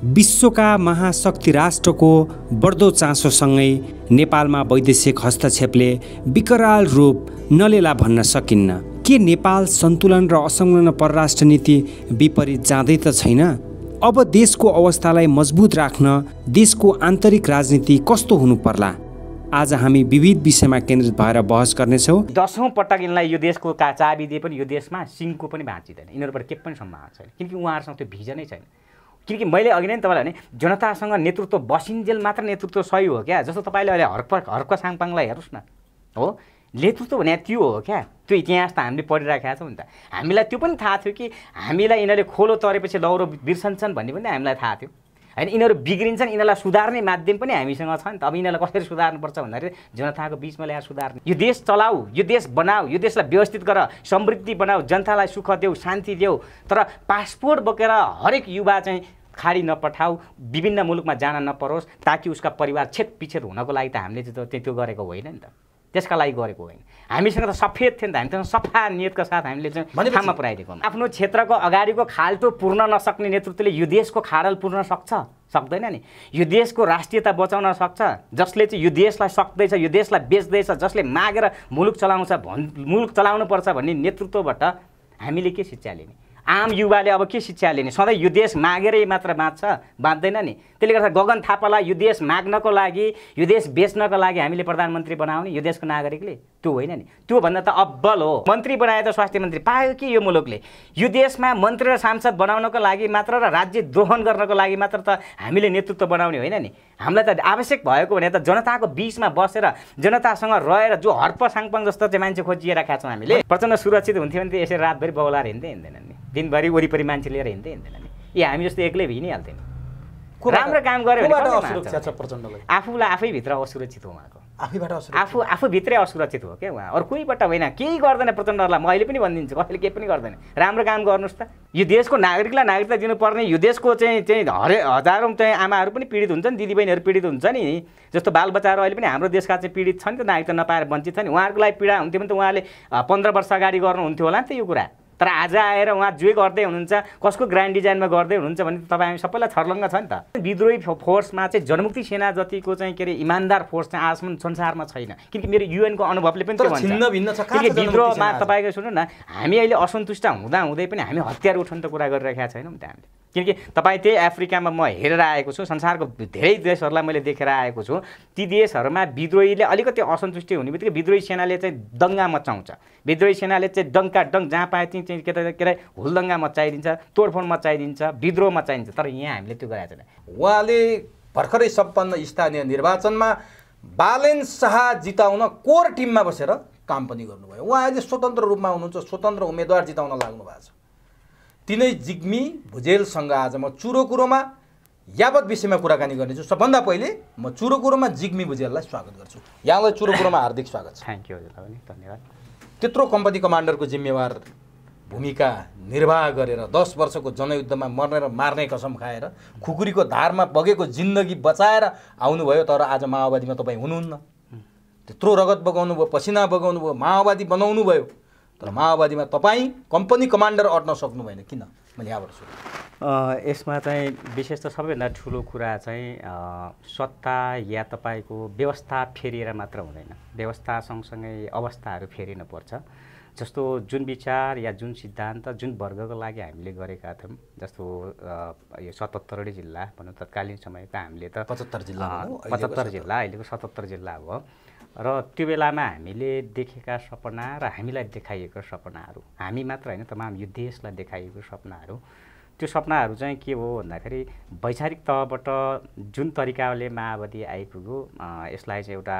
विश्वका महाशक्ति राष्ट्रको बढ्दो चासोसँगै नेपालमा वैदेशिक हस्तक्षेपले विकराल रूप नलेला भन्न सकिन्न। के नेपाल सन्तुलन र असंलग्न परराष्ट्र नीति विपरीत जाँदै त छैन? अब देशको अवस्थालाई मजबुत राख्न देशको आन्तरिक राजनीति कस्तो हुनु पर्ला? आज हामी विविध विषयमा केन्द्रित भएर बहस गर्नेछौँ। 10औं पटक यिनलाई यो देशको चाबी दिए पनि यो देशमा सिङको पनि भाँचिँदैन। यिनीहरूबाट के पनि सम्भावना छैन, किनकि उहाँहरूसँग त्यो भिजनै छैन। किनकि मैले अघि नै तपाईँलाई भने जनतासँग नेतृत्व बसिन्जेल मात्र नेतृत्व सही हो क्या। जस्तो तपाईँले अहिले हर्क साङपाङलाई हेर्नुहोस् न, हो नेतृत्व भने त्यो हो क्या। त्यो इतिहास त हामीले पढिराखेका छौँ नि त। हामीलाई त्यो पनि थाहा थियो कि हामीलाई यिनीहरूले खोलो तरेपछि लौरो बिर्सन्छन् भन्ने पनि हामीलाई थाहा थियो होइन। यिनीहरू बिग्रिन्छन्, यिनीहरूलाई सुधार्ने माध्यम पनि हामीसँग छ नि त। अब यिनीहरूलाई कसरी सुधार्नुपर्छ भन्दाखेरि जनताको बिचमा ल्याएर सुधार्ने। यो देश चलाऊ, यो देश बनाऊ, यो देशलाई व्यवस्थित गर, समृद्धि बनाऊ, जनतालाई सुख देऊ, शान्ति देऊ। तर पासपोर्ट बोकेर हरेक युवा चाहिँ खाडी नपठाऊ, विभिन्न मुलुकमा जान नपरोस्, ताकि उसका परिवार छेदपिछेद हुनको लागि त हामीले त्यो गरेको होइन नि त। त्यसका लागि गरेको होइन। हामीसँग त सफेद थियो नि त। हामीसँग सफा नियतका साथ हामीले चाहिँ ठाउँमा पुर्याइदिएको। आफ्नो क्षेत्रको अगाडिको खाल्टो पुर्न नसक्ने नेतृत्वले यो देशको खाडल पुर्न सक्छ? सक्दैन नि। यो देशको राष्ट्रियता बचाउन सक्छ? जसले चाहिँ यो देशलाई सक्दैछ, यो देशलाई बेच्दैछ, जसले मागेर मुलुक चलाउनुपर्छ भन्ने नेतृत्वबाट हामीले के शिक्षा लिने? आम युवाले अब के शिक्षा लिने? सधैँ यो देश मागेरै मात्र बाँच्दैन नि। त्यसले गर्दा गगन थापालाई यो देश माग्नको लागि, यो देश बेच्नको लागि हामीले प्रधानमन्त्री बनाउने यो देशको नागरिकले? त्यो होइन नि। त्योभन्दा त अब्बल हो। मन्त्री बनाए त स्वास्थ्य मन्त्री पायो कि यो मुलुकले? यो देशमा मन्त्री र सांसद बनाउनको लागि मात्र र राज्य द्रोहन गर्नको लागि मात्र त हामीले नेतृत्व बनाउने होइन नि। हामीलाई त आवश्यक भएको भने त जनताको बिचमा बसेर जनतासँग रहेर जो हर्प साङपाङ जस्तो चाहिँ मान्छे खोजिरहेका छौँ हामीले। प्रचण्ड सुरक्षित हुन्थ्यो भने त यसरी रातभरि बौलाएर हिँड्दैन नि, दिनभरि वरिपरि मान्छे लिएर हिँड्दैन नि। हामी जस्तो एक्लै हिँडिहाल्थ्यौँ। राम्रो काम गऱ्यो भने आफूलाई आफैभित्र असुरक्षित हो उहाँको। आफूभित्रै असुरक्षित हो क्या उहाँ, अरू कोहीबाट होइन। केही गर्दैन प्रचण्डहरूलाई म अहिले पनि भनिदिन्छु, कसैले केही पनि गर्दैन। राम्रो काम गर्नुहोस् त। यो देशको नागरिकलाई नागरिकता दिनुपर्ने, यो देशको चाहिँ हजारौँ चाहिँ आमाहरू पनि पीडित हुन्छन्, दिदीबहिनीहरू पीडित हुन्छ नि। जस्तो बालबच्चाहरू अहिले पनि हाम्रो देशका चाहिँ पीडित छन् नि त, नागरिकता नपाएर वञ्चित छन्। उहाँहरूको लागि पीडा हुन्थ्यो भने त उहाँले 15 वर्ष अगाडि गर्नुहुन्थ्यो होला नि त यो कुरा। तर आज आएर उहाँ जे गर्दै हुनुहुन्छ, कसको ग्रान्ड डिजाइनमा गर्दै हुनुहुन्छ भने तपाईँ हामी सबैलाई छर्लङ्ग छ नि त। विद्रोही फोर्समा चाहिँ जनमुक्ति सेना जतिको चाहिँ के अरे इमान्दार फोर्स चाहिँ आजसम्म संसारमा छैन। किनकि मेरो युएनको अनुभवले पनि त्यो भन्छ। किनकि विद्रोहमा तपाईँको सुन्नु न, हामी अहिले असन्तुष्ट हुँदै पनि हामी हतियार उठाउनु त कुरा गरिरहेका छैनौँ नि त हामीले। किनकि तपाईँ त्यही अफ्रिकामा म हेरेर आएको छु, संसारको धेरै देशहरूलाई मैले देखेर आएको छु। ती देशहरूमा विद्रोहीले अलिकति असन्तुष्टि हुने बित्तिकै विद्रोही सेनाले चाहिँ दङ्गा मचाउँछ। विद्रोही सेनाले चाहिँ डङ्क जहाँ पाए त्यहीँ चाहिँ के अरे हुलदङ्गा मचाइदिन्छ, तोडफोड मचाइदिन्छ, विद्रोह मचाइदिन्छ। तर यहाँ हामीले त्यो गरेको छैन। उहाँले भर्खरै सम्पन्न स्थानीय निर्वाचनमा बालेन शाह जिताउन कोर टिममा बसेर काम पनि गर्नुभयो। उहाँ अहिले स्वतन्त्र रूपमा हुनुहुन्छ, स्वतन्त्र उम्मेदवार जिताउन लाग्नु भएको छ। तिनै जिग्मी भुजेलसँग आज म चुरोकुरोमा यावत विषयमा कुराकानी गर्नेछु। सबभन्दा पहिले म चुरोकुरोमा जिग्मी भुजेललाई स्वागत गर्छु। यहाँलाई चुरोकुरोमा हार्दिक स्वागत छ। थ्याङ्क यू हजुर, धन्यवाद। त्यत्रो कम्पनी कमान्डरको जिम्मेवार भूमिका निर्वाह गरेर 10 वर्षको जनयुद्धमा मर्ने र मार्ने कसम खाएर खुकुरीको धारमा बगेको जिन्दगी बचाएर आउनुभयो। तर आज माओवादीमा तपाईँ हुनुहुन्न। त्यत्रो रगत बगाउनु भयो, पसिना बगाउनु भयो, माओवादी बनाउनु भयो। तर माओवादीमा तपाईँ कम्पनी कमान्डर अट्न सक्नु भएन, किन? मैले यहाँबाट सुरु। यसमा चाहिँ विशेष त सबैभन्दा ठुलो कुरा चाहिँ सत्ता या तपाईँको व्यवस्था फेरिएर मात्र हुँदैन। व्यवस्था सँगसँगै अवस्थाहरू फेरिनुपर्छ। जस्तो जुन विचार या जुन सिद्धान्त जुन वर्गको लागि हामीले गरेका थियौँ, जस्तो यो 77 जिल्ला भनौँ तत्कालीन समयको हामीले त 75 जिल्ला, अहिलेको 77 जिल्ला हो। र त्यो बेलामा हामीले देखेका सपना र हामीलाई देखाइएको सपनाहरू, हामी मात्र होइन तमाम यो देशलाई देखाइएको सपनाहरू, त्यो सपनाहरू चाहिँ के हो भन्दाखेरि वैचारिक तहबाट जुन तरिकाले माओवादी आइपुग्यो, यसलाई चाहिँ एउटा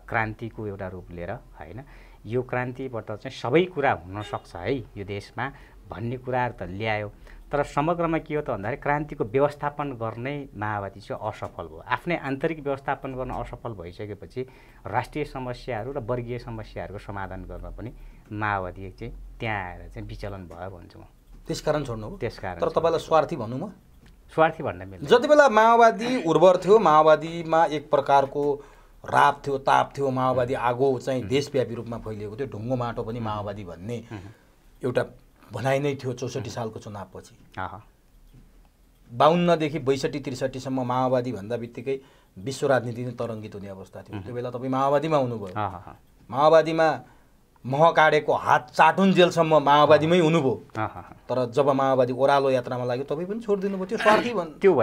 क्रान्तिको एउटा रूप लिएर होइन, यो क्रान्तिबाट चाहिँ सबै कुरा हुनसक्छ है यो देशमा भन्ने कुराहरू त ल्यायो। तर समग्रमा के हो त भन्दाखेरि क्रान्तिको व्यवस्थापन गर्ने माओवादी चाहिँ असफल भयो। आफ्नै आन्तरिक व्यवस्थापन गर्न असफल भइसकेपछि राष्ट्रिय समस्याहरू र वर्गीय समस्याहरूको समाधान गर्न पनि माओवादी चाहिँ त्यहाँ आएर चाहिँ विचलन भयो भन्छु म। त्यसकारण छोड्नु हो? त्यसकारण। तर तपाईँलाई स्वार्थी भन्नु म? स्वार्थी भन्न मिल्दैन। जति बेला माओवादी उर्वर थियो, माओवादीमा एक प्रकारको राप थियो, ताप थियो, माओवादी आगो चाहिँ देशव्यापी रूपमा फैलिएको थियो। ढुङ्गो माटो पनि माओवादी भन्ने एउटा भनाइ नै थियो 64 सालको चुनावपछि। 52 देखि 62-63 सम्म माओवादी भन्दा बित्तिकै विश्व राजनीति नै तरङ्गित हुने अवस्था थियो। त्यो बेला तपाईँ माओवादीमा हुनुभयो, माओवादीमा मह काटेको हात चाटुन्जेलसम्म माओवादीमै हुनुभयो। तर जब माओवादी ओह्रालो यात्रामा लाग्यो तपाईँ पनि छोडिदिनु भयो। त्यो स्वार्थी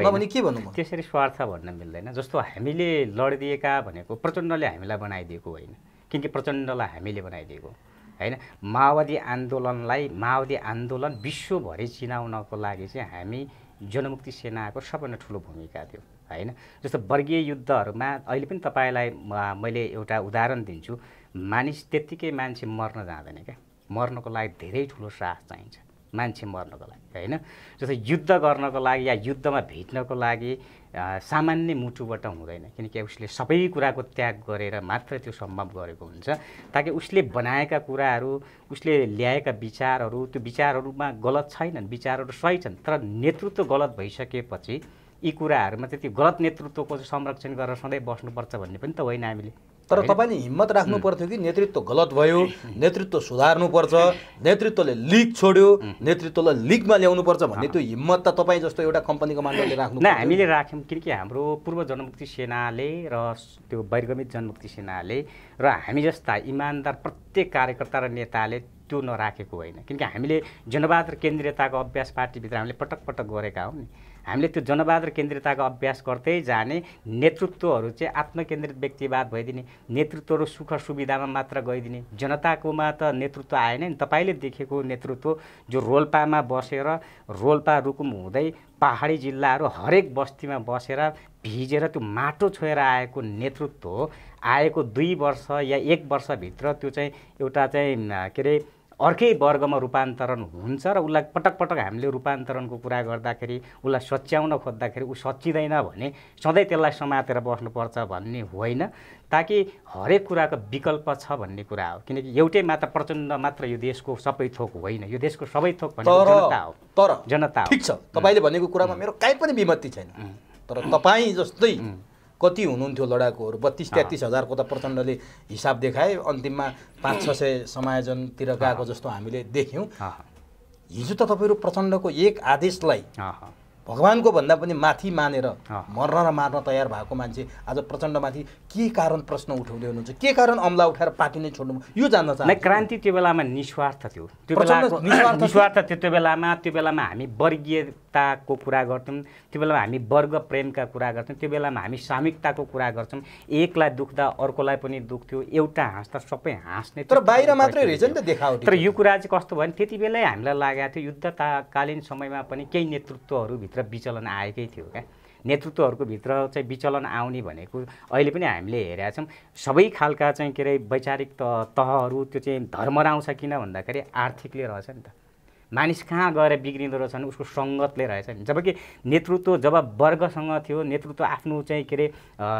नभने के भन्नु? त्यसरी स्वार्थ भन्न मिल्दैन। जस्तो हामीले लडिदिएका भनेको प्रचण्डले हामीलाई बनाइदिएको होइन, किनकि प्रचण्डलाई हामीले बनाइदिएको होइन। माओवादी आन्दोलन विश्वभरि चिनाउनको लागि चाहिँ हामी जनमुक्ति सेनाको सबभन्दा ठुलो भूमिका थियो होइन। जस्तो वर्गीय युद्धहरूमा अहिले पनि तपाईँलाई मैले एउटा उदाहरण दिन्छु। त्यत्तिकै मान्छे मर्न जाँदैन क्या, मर्नको लागि धेरै ठुलो साहस चाहिन्छ मान्छे मर्नको लागि होइन। जस्तो युद्ध गर्नको लागि या युद्धमा भिड्नको लागि सामान्य मुटुबाट हुँदैन, किनकि उसले सबै कुराको त्याग गरेर मात्र त्यो सम्भव गरेको हुन्छ। ताकि उसले बनाएका कुराहरू, उसले ल्याएका विचारहरू, त्यो विचारहरूमा गलत छैनन्, विचारहरू सही छन्, तर नेतृत्व गलत भइसकेपछि यी कुराहरूमा चाहिँ त्यो गलत नेतृत्वको संरक्षण गरेर सधैँ बस्नुपर्छ भन्ने पनि त होइन हामीले। तर तपाईँले हिम्मत राख्नु पर्थ्यो कि नेतृत्व गलत भयो, नेतृत्व सुधार्नुपर्छ, नेतृत्वले लिग छोड्यो, नेतृत्वलाई लिगमा ल्याउनुपर्छ भन्ने त्यो हिम्मत त तपाईँ जस्तो एउटा कम्पनी कमान्डरले राख्नु न। हामीले राख्यौँ किनकि हाम्रो पूर्व जनमुक्ति सेनाले र त्यो बहिर्गमित जनमुक्ति सेनाले र हामी जस्ता इमान्दार प्रत्येक कार्यकर्ता र नेताले त्यो नराखेको होइन। किनकि हामीले जनबहादुर केन्द्रीयताको अभ्यास पार्टीभित्र हामीले पटक पटक गरेका हौँ नि। हामीले त्यो जनबहादुर केन्द्रीयताको अभ्यास गर्दै जाने, नेतृत्वहरू चाहिँ आत्मकेन्द्रित व्यक्तिवाद भइदिने, नेतृत्वहरू सुख सुविधामा मात्र गइदिने, जनताकोमा त नेतृत्व आएन नि। तपाईँले देखेको नेतृत्व जो रोल्पामा बसेर, रोल्पा रुकुम हुँदै पहाडी जिल्लाहरू हरेक बस्तीमा बसेर भिजेर त्यो माटो छोएर आएको नेतृत्व आएको 2 वर्ष या 1 वर्षभित्र त्यो चाहिँ एउटा चाहिँ के अरे अर्कै वर्गमा रूपान्तरण हुन्छ र उसलाई पटक पटक हामीले रूपान्तरणको कुरा गर्दाखेरि, उसलाई सच्याउन खोज्दाखेरि ऊ सच्चिँदैन भने सधैँ त्यसलाई समातेर बस्नुपर्छ भन्ने होइन। ताकि हरेक कुराको विकल्प छ भन्ने कुरा हो। किनकि एउटै मात्र प्रचण्ड मात्र यो देशको सबै थोक होइन, यो देशको सबै थोक भनेको जनता हो। तर जनता ठिक छ, तपाईँले भनेको कुरामा मेरो काहीँ पनि विमति छैन। तर तपाईँ जस्तै कति हुनुहुन्थ्यो लडाकुहरू? 32-33 हजारको त प्रचण्डले हिसाब देखाए, अन्तिममा 500-600 समायोजनतिर गएको जस्तो हामीले देख्यौँ। हिजो त तपाईँहरू प्रचण्डको एक आदेशलाई भगवानको भन्दा पनि माथि मानेर मर्न र मार्न तयार भएको मान्छे आज प्रचण्डमाथि के कारण प्रश्न उठाउँदै हुनुहुन्छ? के कारण अमला उठाएर पार्टी नै छोड्नु? यो जान्न चाहन्छु। क्रान्ति त्यो बेलामा निस्वार्थ थियो। त्यो निस्वार्थ थियो। त्यो बेलामा हामी वर्गीयताको कुरा गर्थ्यौँ, त्यो बेलामा हामी वर्ग प्रेमका कुरा गर्थ्यौँ, त्यो बेलामा हामी सामूहिकताको कुरा गर्छौँ। एकलाई दुख्दा अर्कोलाई पनि दुख्थ्यो, एउटा हाँस्दा सबै हाँस्ने। तर बाहिर मात्रै रहेछ नि त देखावटी। तर यो कुरा चाहिँ कस्तो भयो भने त्यति बेलै हामीलाई लागेको थियो युद्धकालीन समयमा पनि केही नेतृत्वहरू विचलन आएकै थियो क्या। नेतृत्वहरूको भित्र चाहिँ विचलन आउने भनेको अहिले पनि हामीले हेरेका छौँ। सबै खालका चाहिँ के अरे वैचारिक तहहरू त्यो चाहिँ धर्मराउँछ किन भन्दाखेरि आर्थिकले रहेछ नि त। मानिस कहाँ गएर बिग्रिँदो रहेछ भने उसको सङ्गतले रहेछ नि। जबकि नेतृत्व जब वर्गसँग थियो, नेतृत्व आफ्नो चाहिँ के अरे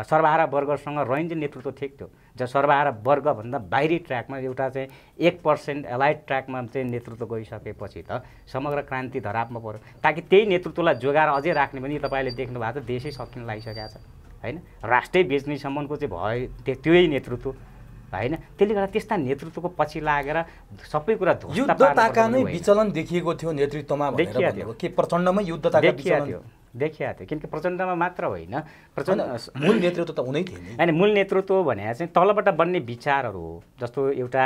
सर्वहारा वर्गसँग रहन्छ नेतृत्व ठिक थियो। जब सर्वहारा वर्गभन्दा बाहिरी ट्र्याकमा एउटा चाहिँ 1% एलाइड ट्र्याकमा चाहिँ नेतृत्व गइसकेपछि त समग्र क्रान्ति धरापमा पर्यो। ताकि त्यही नेतृत्वलाई जोगाएर अझै राख्ने पनि तपाईँले देख्नु भएको छ, देशै सकिन लागिसकेको छ होइन। राष्ट्रै बेच्नेसम्मको चाहिँ भयो त्यही नेतृत्व होइन। त्यसले गर्दा त्यस्ता नेतृत्वको पछि लागेर सबै कुरा युद्धताका नै विचलन देखिएको थियो नेतृत्वमा भनेर के प्रचण्डमै युद्धताका विचलन देखिया थियो। किनकि प्रचण्डमा मात्र होइन, मूल नेतृत्व त उनै थियो नि। होइन, मूल नेतृत्व भने चाहिँ तलबाट बन्ने विचारहरू हो। जस्तो एउटा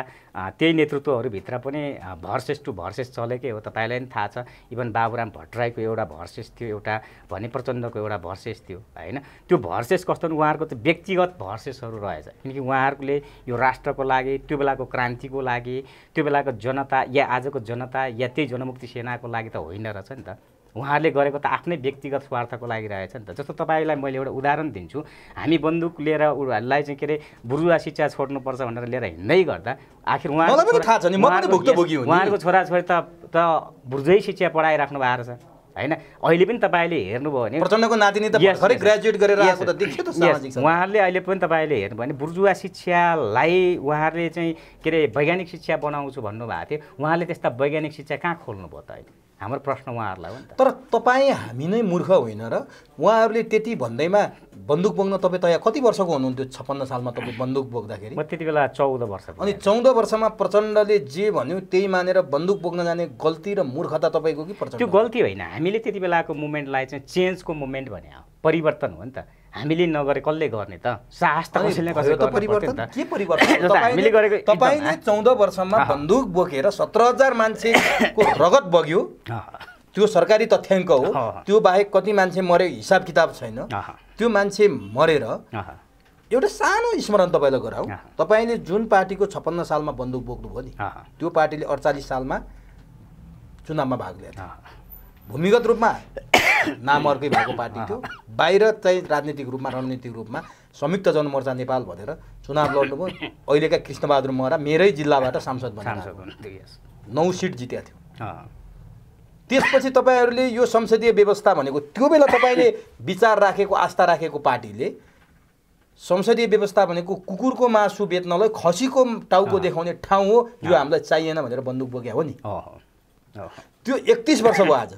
त्यही नेतृत्वहरूभित्र पनि भर्सेस टु भर्सेस चलेकै हो, तपाईँलाई पनि थाहा छ। इभन बाबुराम भट्टराईको एउटा भर्सेस थियो, एउटा भने प्रचण्डको एउटा भर्सेस थियो होइन। त्यो भर्सेस कस्तो उहाँहरूको त व्यक्तिगत भर्सेसहरू रहेछ। किनकि उहाँहरूले यो राष्ट्रको लागि, त्यो बेलाको क्रान्तिको लागि, त्यो बेलाको जनता या आजको जनता या त्यही जनमुक्ति सेनाको लागि त होइन रहेछ नि त। उहाँहरूले गरेको त आफ्नै व्यक्तिगत स्वार्थको लागि रहेछ नि त। जस्तो तपाईँलाई मैले एउटा उदाहरण दिन्छु। हामी बन्दुक लिएर उनीहरूलाई चाहिँ के अरे बुर्जुवा शिक्षा छोड्नुपर्छ भनेर लिएर हिँड्दै गर्दा आखिर उहाँहरूको छोराछोरी त बुर्जुवै शिक्षा पढाइराख्नु भएको रहेछ होइन। अहिले पनि तपाईँले हेर्नुभयो भने प्रचण्डको नातिनी त भर्खरै ग्रेजुएट गरेर आएको त देखियो त सामाजिक। उहाँहरूले अहिले पनि तपाईँले हेर्नुभयो भने बुर्जुवा शिक्षालाई उहाँहरूले चाहिँ के अरे वैज्ञानिक शिक्षा बनाउँछु भन्नुभएको थियो। उहाँले त्यस्ता वैज्ञानिक शिक्षा कहाँ खोल्नुभयो त अहिले? हाम्रो प्रश्न उहाँहरूलाई हो नि त। तर तपाईँ हामी नै मूर्ख होइन र? उहाँहरूले त्यति भन्दैमा बन्दुक बोक्न तपाईँ तयार कति वर्षको हुनुहुन्थ्यो 56 सालमा तपाईँ बन्दुक बोक्दाखेरि? म त्यति बेला 14 वर्षको। अनि 14 वर्षमा प्रचण्डले जे भन्यो त्यही मानेर बन्दुक बोक्न जाने गल्ती र मूर्खता तपाईँको कि प्रचण्ड? त्यो गल्ती होइन, हामीले त्यति बेलाको मुभमेन्टलाई चाहिँ चेन्जको मुभमेन्ट भने हो, परिवर्तन हो नि त। हामीले नगरे कसले गर्ने त? साहस त कसैले त परिवर्तन के परिवर्तन? हामीले गरेको तपाईँले 14 वर्षमा बन्दुक बोकेर 17,000 मान्छेको रगत बग्यो, त्यो सरकारी तथ्याङ्क हो। त्यो बाहेक कति मान्छे मरे हिसाब किताब छैन। त्यो मान्छे मरेर एउटा सानो स्मरण तपाईँलाई गराऊ। तपाईँले जुन पार्टीको 56 सालमा बन्दुक बोक्नुभयो नि, त्यो पार्टीले 48 सालमा चुनावमा भाग लिएको थियो। भूमिगत रूपमा नाम अर्कै भएको पार्टी थियो, बाहिर चाहिँ राजनीतिक रूपमा रणनीतिक रूपमा संयुक्त जनमोर्चा नेपाल भनेर चुनाव लड्नुभयो। अहिलेका कृष्णबहादुर महरा मेरै जिल्लाबाट सांसद बने, 9 सिट जितेका थियो। त्यसपछि तपाईँहरूले यो संसदीय व्यवस्था भनेको त्यो बेला तपाईँले विचार राखेको आस्था राखेको पार्टीले संसदीय व्यवस्था भनेको कुकुरको मासु बेच्नलाई खसीको टाउको देखाउने ठाउँ हो, यो हामीलाई चाहिएन भनेर बन्दुक बोक्या हो नि। त्यो 31 वर्ष भयो आज।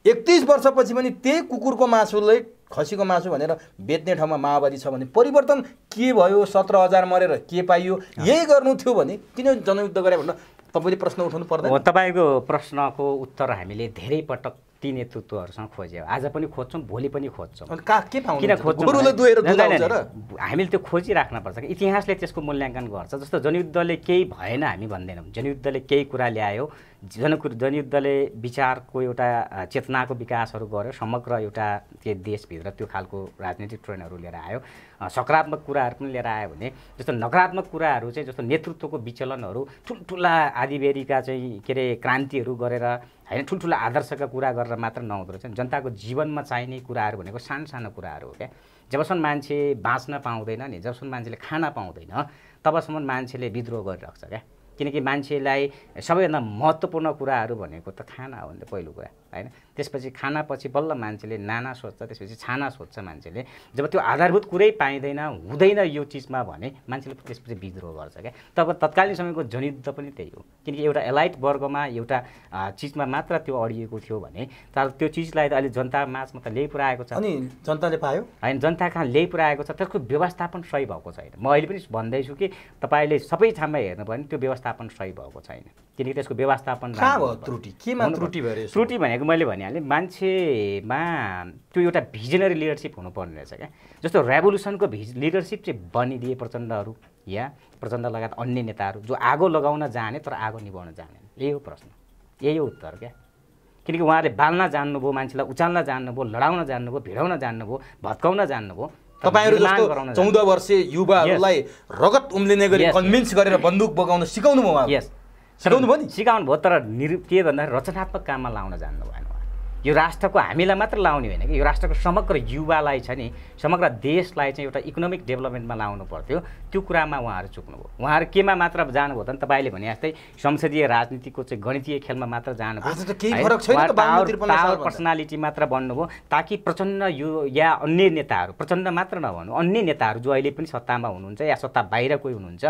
31 वर्षपछि पनि त्यही कुकुरको मासुलाई खसीको मासु भनेर बेच्ने ठाउँमा माओवादी छ भने परिवर्तन के भयो? 17,000 मरेर के पाइयो? यही गर्नु थियो भने किन जनयुद्ध गरे भनेर तपाईँले प्रश्न उठाउनु पर्दैन? तपाईँको प्रश्नको उत्तर हामीले धेरै पटक ती नेतृत्वहरूसँग खोज्यौँ, आज पनि खोज्छौँ, भोलि पनि खोज्छौँ। किन खोज्छौँ? हामीले त्यो खोजिराख्न पर्छ कि इतिहासले त्यसको मूल्याङ्कन गर्छ। जस्तो जनयुद्धले केही भएन हामी भन्दैनौँ, जनयुद्धले केही कुरा ल्यायो, जनयुद्धले विचारको एउटा चेतनाको विकासहरू गर्यो, समग्र एउटा त्यो देशभित्र त्यो खालको राजनीतिक ट्रेन्डहरू लिएर आयो, सकारात्मक कुराहरू पनि लिएर आयो भने। जस्तो नकारात्मक कुराहरू चाहिँ जस्तो नेतृत्वको विचलनहरू, ठुल्ठुला आदिवेरीका चाहिँ के अरे क्रान्तिहरू गरेर होइन, ठुल्ठुला आदर्शका कुरा गरेर मात्र नहुँदो रहेछ। जनताको जीवनमा चाहिने कुराहरू भनेको सानो सानो कुराहरू हो क्या। जबसम्म मान्छे बाँच्न पाउँदैन नि, जबसम्म मान्छेले खान पाउँदैन, तबसम्म मान्छेले विद्रोह गरिराख्छ क्या। किनकि मान्छेलाई सबैभन्दा महत्त्वपूर्ण कुराहरू भनेको त खाना हो नि त पहिलो कुरा होइन। त्यसपछि खानापछि बल्ल मान्छेले नाना सोध्छ, त्यसपछि छाना सोध्छ मान्छेले। जब त्यो आधारभूत कुरै पाइँदैन, हुँदैन यो चिजमा भने मान्छेले त्यसपछि विद्रोह गर्छ क्या। तब तत्कालीन समयको जनयुद्ध पनि त्यही हो, किनकि एउटा एलाइट वर्गमा एउटा चिजमा मात्र त्यो अडिएको थियो भने तर त्यो चिजलाई त अहिले जनता माझमा त ल्याइ पुऱ्याएको छ। अनि जनताले पायो होइन, जनता कहाँ ल्याइ पुऱ्याएको छ, त्यसको व्यवस्थापन सही भएको छैन। म अहिले पनि भन्दैछु कि तपाईँले सबै ठाउँमा हेर्नु भयो भने त्यो व्यवस्थापन सही भएको छैन, किनकि त्यसको व्यवस्थापन त्रुटि केमा त्रुटि भयो? त्रुटि भनेको मैले भनिहालेँ, मान्छेमा त्यो एउटा भिजनरी लिडरसिप हुनुपर्ने रहेछ क्या। जस्तो रेभोल्युसनको लिडरसिप चाहिँ बनिदिए प्रचण्डहरू या प्रचण्ड लगायत अन्य नेताहरू जो आगो लगाउन जाने तर आगो निभाउन जाने, यही हो प्रश्न, यही हो उत्तर क्या। किनकि उहाँले बाल्न जान्नुभयो, मान्छेलाई उचाल्न जान्नुभयो, लडाउन जान्नुभयो, भिडाउन जान्नुभयो, भत्काउन जान्नुभयो। तपाईँहरू जस्तो 14 वर्षीय युवाहरूलाई रगत उम्लिने गरी कन्भिन्स गरेर बन्दुक बोकाउन सिकाउनु भयो। यस, सिकाउनु भयो नि, सिकाउनु भयो, तर के भन्दा रचनात्मक काममा लाउन जान्नु भएन। यो राष्ट्रको हामीलाई मात्र लाउने होइन कि, यो राष्ट्रको समग्र युवालाई छ नि, समग्र देशलाई चाहिँ एउटा इकोनोमिक डेभलपमेन्टमा लाउनु पर्थ्यो। त्यो कुरामा उहाँहरू चुक्नुभयो। उहाँहरू केमा मात्र जानुभयो त तपाईँले भने जस्तै संसदीय राजनीतिको चाहिँ गणितीय खेलमा मात्र जानुभयो, पावर पर्सनालिटी मात्र बन्नुभयो, ताकि प्रचण्ड यो या अन्य नेताहरू, प्रचण्ड मात्र नभनु अन्य नेताहरू जो अहिले पनि सत्तामा हुनुहुन्छ या सत्ता बाहिर कोही हुनुहुन्छ,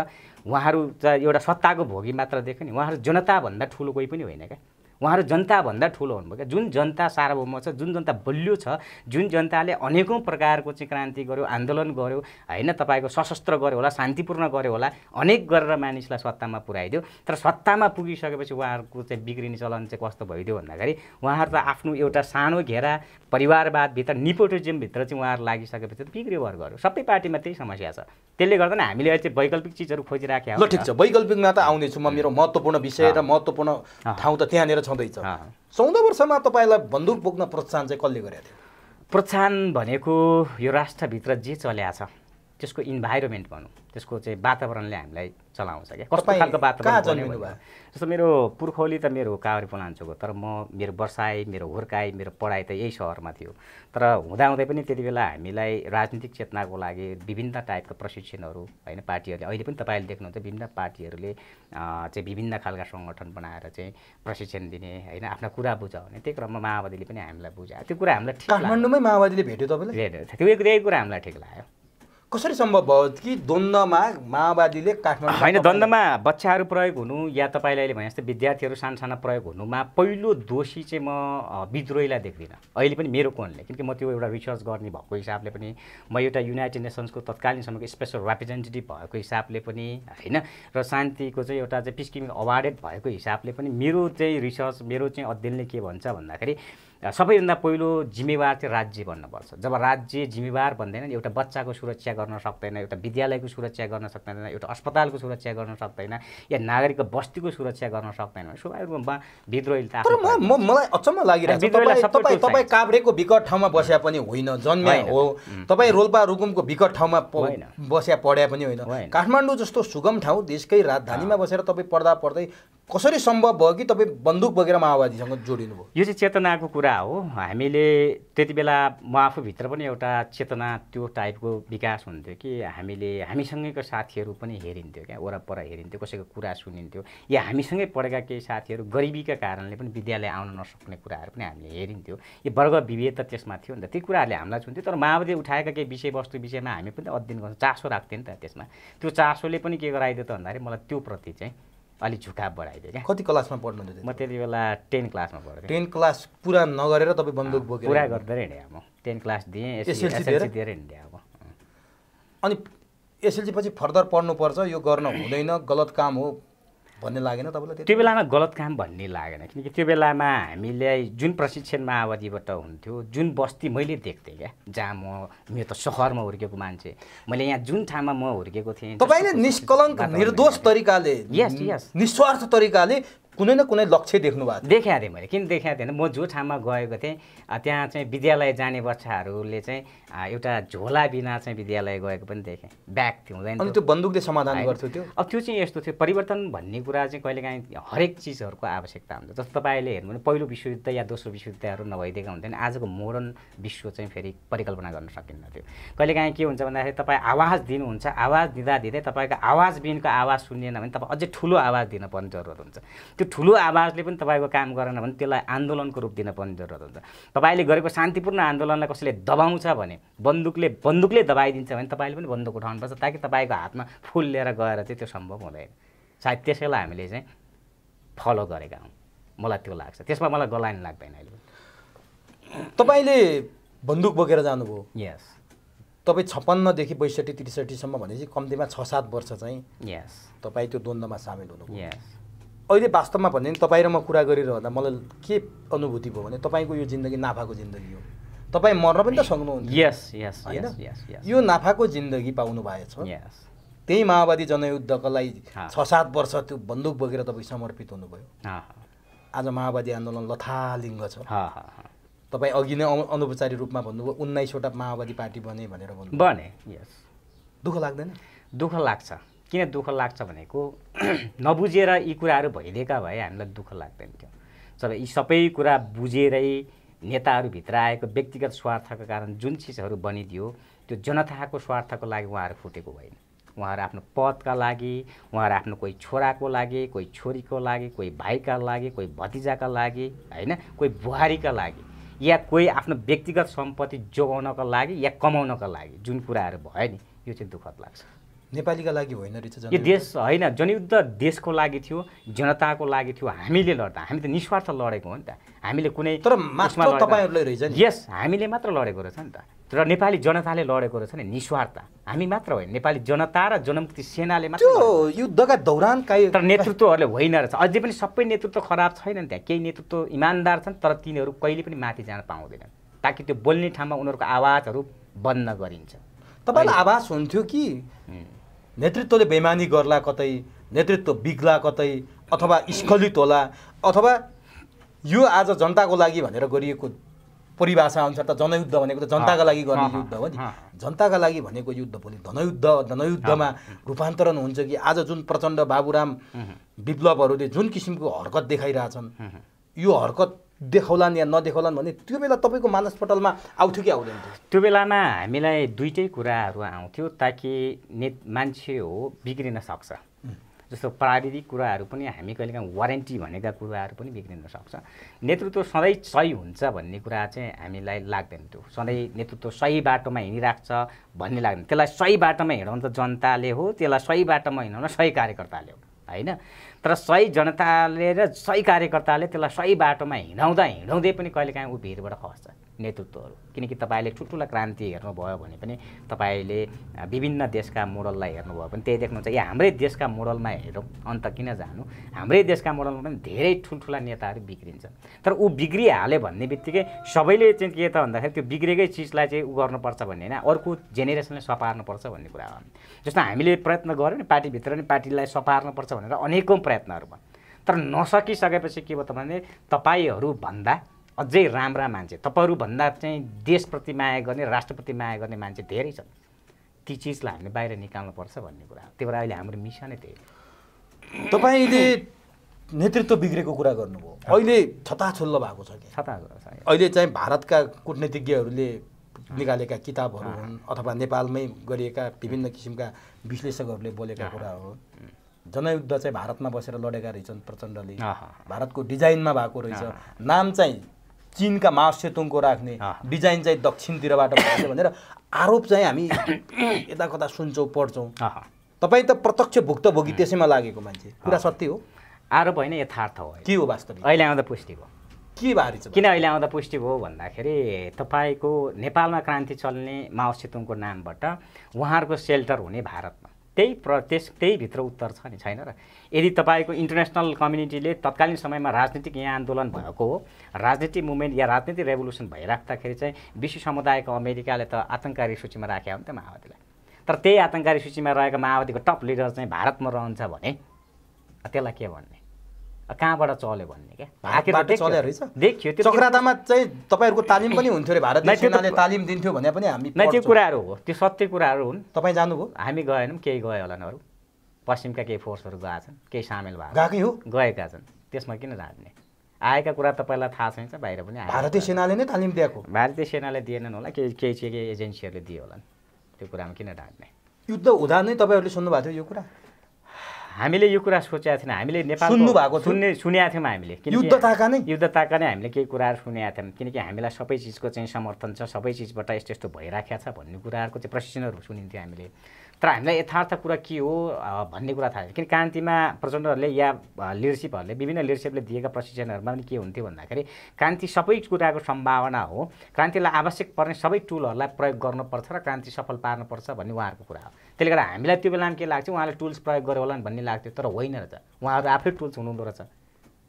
उहाँहरू चाहिँ एउटा सत्ताको भोगी मात्र देख्यो नि। उहाँहरू जनताभन्दा ठुलो कोही पनि होइन क्या। उहाँहरू जनताभन्दा ठुलो हुनुभयो क्या। जुन जनता सार्वभौम छ, जुन जनता बलियो छ, जुन जनताले अनेकौँ प्रकारको चाहिँ क्रान्ति गर्यो, आन्दोलन गर्यो होइन, तपाईँको सशस्त्र गर्यो होला, शान्तिपूर्ण गर्यो होला, अनेक गरेर मानिसलाई सत्तामा पुर्याइदियो। तर सत्तामा पुगिसकेपछि उहाँहरूको चाहिँ बिग्रिने चलन चाहिँ कस्तो भइदियो भन्दाखेरि उहाँहरू त आफ्नो एउटा सानो घेरा परिवारवादभित्र, निपोटिजमभित्र चाहिँ उहाँहरू लागिसकेपछि त बिग्रियो वर्गहरू। सबै पार्टीमा त्यही समस्या छ। त्यसले गर्दा नै हामीले अहिले चाहिँ वैकल्पिक चिजहरू खोजिराखेका। ल ठिक छ, वैकल्पिकमा त आउनेछु म। मेरो महत्त्वपूर्ण विषय र महत्त्वपूर्ण ठाउँ त त्यहाँनिर छँदैछ। 14 वर्षमा तपाईँलाई बन्दुक बोक्न प्रोत्साहन चाहिँ कसले गरेको थियो? प्रोत्साहन भनेको यो राष्ट्रभित्र जे चल्या छ त्यसको इन्भाइरोमेन्ट भनौँ, त्यसको चाहिँ वातावरणले हामीलाई चलाउँछ क्या। कस्तो खालको वातावरण? जस्तो मेरो पुर्खौली त मेरो काभ्रे पलाञ्चोको, तर मेरो बर्साइ, मेरो हुर्काइ, मेरो पढाइ त यही सहरमा थियो। तर हुँदाहुँदै पनि त्यति बेला हामीलाई राजनीतिक चेतनाको लागि विभिन्न टाइपका प्रशिक्षणहरू होइन, पार्टीहरूले अहिले पनि तपाईँले देख्नुहुन्छ विभिन्न पार्टीहरूले चाहिँ विभिन्न खालका सङ्गठन बनाएर चाहिँ प्रशिक्षण दिने होइन, आफ्ना कुरा बुझाउने। त्यही क्रममा माओवादीले पनि हामीलाई बुझायो। त्यो कुरा हामीलाई ठिक लाग्यो। काठमाडौँमै माओवादीले भेट्यो तपाईँलाई? भेट्यो, त्यही कुरा हामीलाई ठिक लाग्यो। कसरी सम्भव भयो कि द्वन्द्वमा माओवादीले काठमाडौँ होइन द्वन्द्वमा बच्चाहरू प्रयोग हुनु या तपाईँले अहिले भने जस्तै विद्यार्थीहरू साना प्रयोग हुनुमा पहिलो दोषी चाहिँ म विद्रोहीलाई देख्दिनँ अहिले पनि मेरो कोणले, किनकि म त्यो एउटा रिसर्च गर्ने भएको हिसाबले पनि म एउटा युनाइटेड नेसन्सको तत्कालीन समयको स्पेसल रिप्रेजेन्टेटिभ भएको हिसाबले पनि होइन र शान्तिको चाहिँ एउटा चाहिँ पिस किपिङ अवार्डेड भएको हिसाबले पनि मेरो चाहिँ रिसर्च मेरो चाहिँ अध्ययनले के भन्छ भन्दाखेरि सबैभन्दा पहिलो जिम्मेवार चाहिँ राज्य बन्नुपर्छ। जब राज्य जिम्मेवार बन्दैन एउटा बच्चाको सुरक्षा गर्न सक्दैन, एउटा विद्यालयको सुरक्षा गर्न सक्दैन, एउटा अस्पतालको सुरक्षा गर्न सक्दैन या नागरिकको बस्तीको सुरक्षा गर्न सक्दैन भने स्वाभाविक रूपमा विद्रोही त तर मलाई अचम्म लागिरहेको छ तपाईँ काभ्रेको विकट ठाउँमा बस्या पनि होइन, जन्म्या हो, तपाईँ रोल्पा रुकुमको विकट ठाउँमा बस्या पढ्या पनि होइन, काठमाडौँ जस्तो सुगम ठाउँ देशकै राजधानीमा बसेर तपाईँ पढ्दै कसरी सम्भव भयो कि तपाईँ बन्दुक बोकेर माओवादीसँग जोडिनु भयो? यो चाहिँ चेतनाको कुरा हो। हामीले त्यति बेला म आफूभित्र पनि एउटा चेतना त्यो टाइपको विकास हुन्थ्यो कि हामीसँगैको साथीहरू पनि हेरिन्थ्यो क्या, वरपर हेरिन्थ्यो, कसैको कुरा सुनिन्थ्यो या हामीसँगै पढेका केही साथीहरू गरिबीका कारणले पनि विद्यालय आउन नसक्ने कुराहरू पनि हामीले हेरिन्थ्यो। यो वर्ग विभेद त त्यसमा थियो नि त, ती कुराहरूले हामीलाई छुन्थ्यो। तर माओवादी उठाएका केही विषयवस्तु विषयमा हामी पनि अध्ययन गर्न चासो राख्थ्यौँ नि त त्यसमा। त्यो चासोले पनि के गराइदियो त भन्दाखेरि मलाई त्यो प्रति चाहिँ अलि झुकाव बढाइदियो क्या। कति क्लासमा पढ्नुहुन्थ्यो? म त्यति बेला 10 क्लासमा पढ्थेँ। 10 क्लास पुरा नगरेर तपाईँ बन्दुक बोकेर? पुरा गर्दै हिँडेँ म, 10 क्लास दिएँ, एसएलसी दिएर हिँडेँ अब। अनि एसएलसी पछि फर्दर पढ्नुपर्छ, यो गर्न हुँदैन, गलत काम हो भन्ने लागेन तपाईँलाई? त्यो बेलामा गलत काम भन्ने लागेन, किनकि त्यो बेलामा हामीलाई जुन प्रशिक्षण माओवादीबाट हुन्थ्यो, जुन बस्ती मैले देख्थेँ क्या, जहाँ म त सहरमा हुर्केको मान्छे, मैले यहाँ जुन ठाउँमा म हुर्केको थिएँ, तपाईँले निष्कलङ्क निर्दोष तरिकाले निस्वार्थ तरिकाले कुनै न कुनै लक्ष्य देख्नु भएको? देखाएको थिएँ मैले। किन देखाएको थिएन? म जो ठाउँमा गएको थिएँ त्यहाँ चाहिँ विद्यालय जाने बच्चाहरूले चाहिँ एउटा झोला बिना चाहिँ विद्यालय गएको पनि देखेँ, ब्याग थियो हुँदैन। अनि त्यो बन्दुकले समाधान गर्थ्यो त्यो? अब त्यो चाहिँ यस्तो थियो, परिवर्तन भन्ने कुरा चाहिँ कहिलेकाहीँ हरेक चिजहरूको आवश्यकता हुन्छ। जस्तो तपाईँले हेर्नु भने पहिलो विश्वयुद्ध या दोस्रो विश्वयुद्धहरू नभइदिएका हुन्थेन, आजको मोडर्न विश्व चाहिँ फेरि परिकल्पना गर्न सकिन्न थियो। कहिलेकाहीँ के हुन्छ भन्दाखेरि तपाईँ आवाज दिनुहुन्छ, आवाज दिँदा तपाईँको आवाज बिनको आवाज सुनिएन भने तपाईँ अझै ठुलो आवाज दिन पर्ने जरुरत हुन्छ। त्यो ठुलो आवाजले पनि तपाईँको काम गरेन भने त्यसलाई आन्दोलनको रूप दिन पर्ने जरुरत हुन्छ। तपाईँले गरेको शान्तिपूर्ण आन्दोलनलाई कसैले दबाउँछ भने, बन्दुकले दबाइदिन्छ भने तपाईँले पनि बन्दुक उठाउनुपर्छ, ताकि तपाईँको हातमा फुल लिएर गएर चाहिँ त्यो सम्भव हुँदैन। सायद त्यसैलाई हामीले चाहिँ फलो गरेका हौँ, मलाई त्यो लाग्छ। त्यसमा मलाई गलाइन लाग्दैन अहिले। तपाईँले बन्दुक बोकेर जानुभयो? यस। तपाईँ 56देखि 62-63सम्म भनेपछि कम्तीमा 6-7 वर्ष चाहिँ यस तपाईँ त्यो द्वन्द्वमा सामेल हुनुभयो। यस। अहिले वास्तवमा भने तपाईँ र म कुरा गरिरहँदा मलाई के अनुभूति भयो भने तपाईँको यो जिन्दगी नाफाको जिन्दगी हो। तपाईँ मर्न पनि त सक्नुहुन्थ्यो। यस यस होइन, यो नाफाको जिन्दगी पाउनु भएछ। यस। त्यही माओवादी जनयुद्धको लागि 6-7 वर्ष त्यो बन्दुक बोकेर तपाईँ समर्पित हुनुभयो। आज माओवादी आन्दोलन लथालिङ्ग छ। तपाईँ अघि नै अनौपचारिक रूपमा भन्नुभयो 19वटा माओवादी पार्टी बने भनेर भन्नुभयो। बने। यस। दुःख लाग्दैन? दुःख लाग्छ। किन दुःख लाग्छ भनेको नबुझेर यी कुराहरू भइदिएका भए हामीलाई दुःख लाग्दैन थियो। जब यी सबै कुरा बुझेरै नेताहरूभित्र आएको व्यक्तिगत स्वार्थका कारण जुन चिजहरू बनिदियो त्यो जनताको स्वार्थको लागि उहाँहरू फुटेको होइन। उहाँहरू आफ्नो पदका लागि, उहाँहरू आफ्नो कोही छोराको लागि, कोही छोरीको लागि, कोही भाइका लागि, कोही भतिजाका लागि, होइन, कोही बुहारीका लागि या कोही आफ्नो व्यक्तिगत सम्पत्ति जोगाउनका लागि या कमाउनका लागि जुन कुराहरू भयो नि, यो चाहिँ दुःखद लाग्छ। नेपालीका लागि होइन रहेछ यो देश होइन, जनयुद्ध देशको लागि थियो, जनताको लागि थियो। हामीले लड्दा हामी त निस्वार्थ लडेको हो नि त, हामीले कुनै तर मात्र तपाईहरुले रहेछ नि। यस, हामीले मात्र लडेको रहेछ नि त। तर नेपाली जनताले लडेको रहेछ नि निस्वार्थ। हामी मात्र होइन, नेपाली जनता र जनमुक्ति सेनाले मात्र। त्यो युद्धका दौरान तर नेतृत्वहरूले होइन रहेछ। अझै पनि सबै नेतृत्व खराब छैन नि त्यहाँ। केही नेतृत्व इमानदार छन् तर तिनीहरू कहिले पनि माथि जान पाउँदैनन्, ताकि त्यो बोल्ने ठाउँमा उनीहरूको आवाजहरू बन्द गरिन्छ। तपाईलाई आवाज हुन्थ्यो कि नेतृत्वले बेइमानी गर्ला कतै, नेतृत्व बिग्ला कतै, अथवा स्खलित होला, अथवा यो आज जनताको लागि भनेर गरिएको परिभाषा अनुसार त जनयुद्ध भनेको त जनताका लागि गर्ने युद्ध हो नि। जनताका लागि भनेको युद्ध भोलि धनयुद्धमा रूपान्तरण हुन्छ कि आज जुन प्रचण्ड बाबुराम विप्लवहरूले जुन किसिमको हरकत देखाइरहेछन्, यो हरकत देखाउलान् या नदेखाउलान् भने त्यो बेला तपाईँको मानसपटलमा आउँथ्यो कि आउँदैन थियो? त्यो बेलामा हामीलाई दुईटै कुराहरू आउँथ्यो, ताकि मान्छे हो बिग्रिन सक्छ। जस्तो प्राविधिक कुराहरू पनि हामी कहिलेकाहीँ वारेन्टी भनेका कुराहरू पनि बिग्रिन सक्छ। नेतृत्व सधैँ सही हुन्छ भन्ने कुरा चाहिँ हामीलाई लाग्दैन। त्यो सधैँ नेतृत्व सही बाटोमा हिँडिराख्छ भन्ने लाग्दैन। त्यसलाई सही बाटोमा हिँडाउनु त जनताले हो, त्यसलाई सही बाटोमा हिँडाउन सही कार्यकर्ताले हो होइन। तर सही जनताले र सही कार्यकर्ताले त्यसलाई सही बाटोमा हिँडाउँदै पनि कहिलेकाहीँ ऊ भिरबाट खस्छ नेतृत्वहरू। किनकि तपाईँले ठुल्ठुला क्रान्ति हेर्नुभयो भने पनि तपाईँले विभिन्न देशका मोडललाई हेर्नुभयो भने त्यही देख्नुहुन्छ या हाम्रै देशका मोडलमा हेरौँ, अन्त किन जानु, हाम्रै देशका मोडलमा पनि धेरै ठुल्ठुला नेताहरू बिग्रिन्छ। तर ऊ बिग्रिहाल्यो भन्ने बित्तिकै सबैले चाहिँ के त भन्दाखेरि त्यो बिग्रेकै चिजलाई चाहिँ ऊ गर्नुपर्छ भन्ने होइन, अर्को जेनेरेसनले सपार्नुपर्छ भन्ने कुरा हो। जस्तो हामीले प्रयत्न गऱ्यौँ नि पार्टीभित्र नि पार्टीलाई सपार्नुपर्छ भनेर अनेकौँ प्रयत्नहरू भयो। तर नसकिसकेपछि के भयो त भने तपाईँहरूभन्दा अझै राम्रा मान्छे, तपाईँहरूभन्दा चाहिँ देशप्रति माया गर्ने, राष्ट्रप्रति माया गर्ने मान्छे धेरै छन्। ती चिजलाई हामीले बाहिर निकाल्नुपर्छ भन्ने कुरा हो। त्यही भएर अहिले हाम्रो मिसनै त्यही हो। तपाईँले नेतृत्व बिग्रेको कुरा गर्नुभयो, अहिले छताछुल्लो भएको छ कि अहिले चाहिँ भारतका कूटनीतिज्ञहरूले निकालेका किताबहरू हुन् अथवा नेपालमै गरिएका विभिन्न किसिमका विश्लेषकहरूले बोलेका कुरा हो। जनयुद्ध चाहिँ भारतमा बसेर लडेका रहेछन् प्रचण्डले, भारतको डिजाइनमा भएको रहेछ, नाम चाहिँ चीनका माओ सेतुङको राख्ने, डिजाइन चाहिँ दक्षिणतिरबाट भएको भनेर आरोप चाहिँ हामी यता कता सुन्छौँ पढ्छौँ। तपाईँ त प्रत्यक्ष भुक्तभोगी त्यसैमा लागेको मान्छे, कुरा सत्य हो? आरोप होइन, यथार्थ हो। के हो वास्तविक? अहिले आउँदा पुष्टि भयो। के बारे छ? किन अहिले आउँदा पुष्टि भयो भन्दाखेरि तपाईँको नेपालमा क्रान्ति चल्ने माओ सेतुङको नामबाट उहाँहरूको सेल्टर हुने भारतमा त्यही भित्र उत्तर छ नि, छैन र? यदि तपाईँको इन्टरनेसनल कम्युनिटीले तत्कालीन समयमा राजनीतिक यहाँ आन्दोलन भएको हो, राजनीतिक मुभमेन्ट या राजनीतिक रेभोल्युसन भइराख्दाखेरि चाहिँ विश्व समुदायको अमेरिकाले त आतङ्ककारी सूचीमा राख्यो नि त माओवादीलाई। तर त्यही आतङ्ककारी सूचीमा रहेको माओवादीको टप लिडर चाहिँ भारतमा रहन्छ भने त्यसलाई के भन्ने, कहाँबाट चल्यो भन्ने क्या देखियो। चक्रादामा चाहिँ तपाईँहरूको तालिम पनि हुन्थ्यो अरे, भारतीय सेनाले तालिम दिन्थ्यो भने पनि हामी त्यो कुराहरू हो, त्यो सत्य कुराहरू हुन्। तपाईँ जानुभयो? हामी गएनौँ, केही गए होला अरू पश्चिमका केही फोर्सहरू गएका छन्, केही सामेल गएकै हो, गएका छन्। त्यसमा किन जान्ने? आएका कुरा तपाईँलाई थाहा छैन, बाहिर पनि भारतीय सेनाले नै तालिम दिएको। भारतीय सेनाले दिएनन् होला, केही एजेन्सीहरूले दियो होला, त्यो कुरामा किन डाँट्ने? युद्ध हुँदा नै तपाईँहरूले सुन्नुभएको थियो यो कुरा? हामीले यो कुरा सोचेका थिएन, हामीले नेपाल सुनेका थियौँ हामीले, युद्ध ताका नै हामीले केही कुराहरू सुनेका थियौँ। किनकि हामीलाई सबै चिजको चाहिँ समर्थन छ, सबै चिजबाट यस्तो यस्तो भइराखेको छ भन्ने कुराहरूको चाहिँ प्रशिक्षणहरू सुनिन्थ्यो हामीले। तर हामीलाई यथार्थ कुरा के हो भन्ने कुरा थाहा छैन। किन क्रान्तिमा प्रचण्डहरूले या लिडरसिपहरूले विभिन्न लिडरसिपले दिएका प्रशिक्षणहरूमा पनि के हुन्थ्यो भन्दाखेरि क्रान्ति सबै कुराको सम्भावना हो, क्रान्तिलाई आवश्यक पर्ने सबै टुलहरूलाई प्रयोग गर्नुपर्छ र क्रान्ति सफल पार्नुपर्छ भन्ने उहाँहरूको कुरा हो। त्यसले गर्दा हामीलाई त्यो बेलामा के लाग्थ्यो, उहाँले टुल्स प्रयोग गर्यो होला भन्ने लाग्थ्यो, तर होइन रहेछ, उहाँहरू आफै टुल्स हुनुहुँदो रहेछ